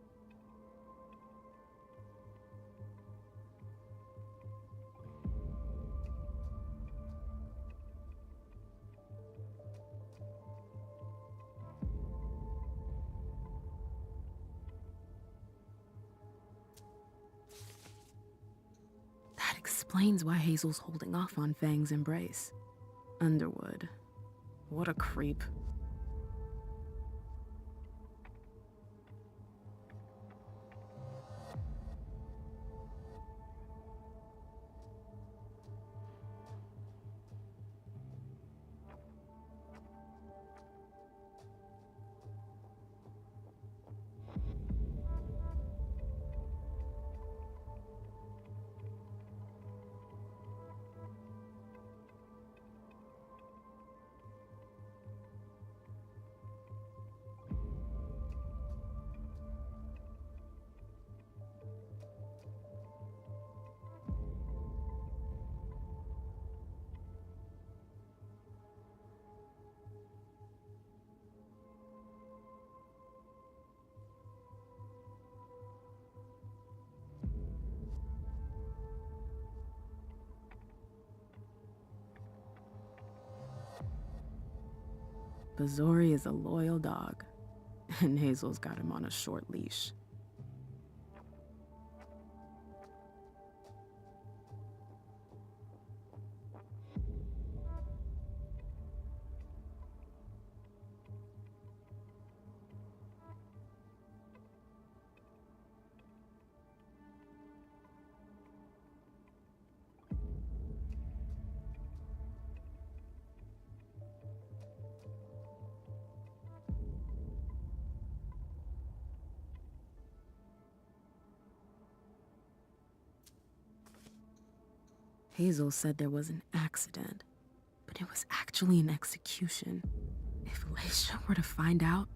explains why Hazel's holding off on Fang's embrace. Underwood. What a creep. Bazori is a loyal dog, and Hazel's got him on a short leash. Hazel said there was an accident, but it was actually an execution. If Leisha were to find out...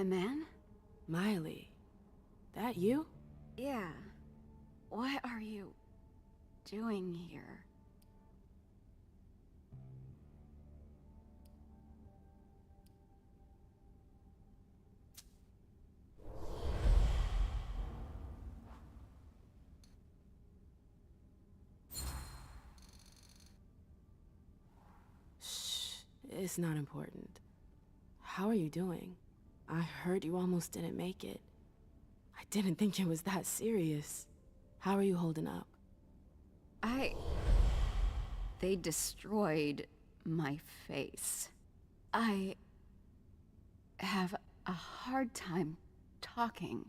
Man? Miley, that you? Yeah. What are you doing here? Shh, it's not important. How are you doing? I heard you almost didn't make it. I didn't think it was that serious. How are you holding up? They destroyed my face. I have a hard time talking.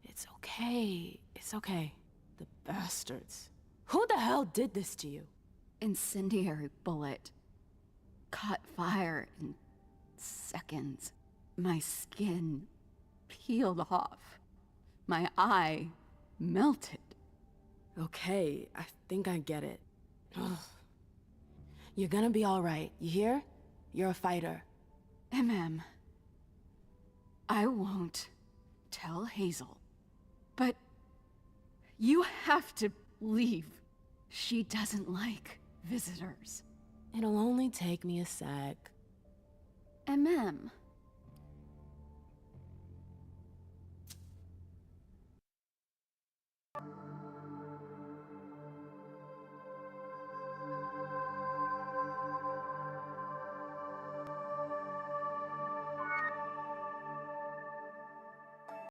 It's okay. It's okay. The bastards. Who the hell did this to you? Incendiary bullet. Caught fire in seconds. My skin peeled off. My eye melted. Okay, I think I get it. Ugh. You're gonna be all right, you hear? You're a fighter. I won't tell Hazel. But you have to leave. She doesn't like visitors. It'll only take me a sec.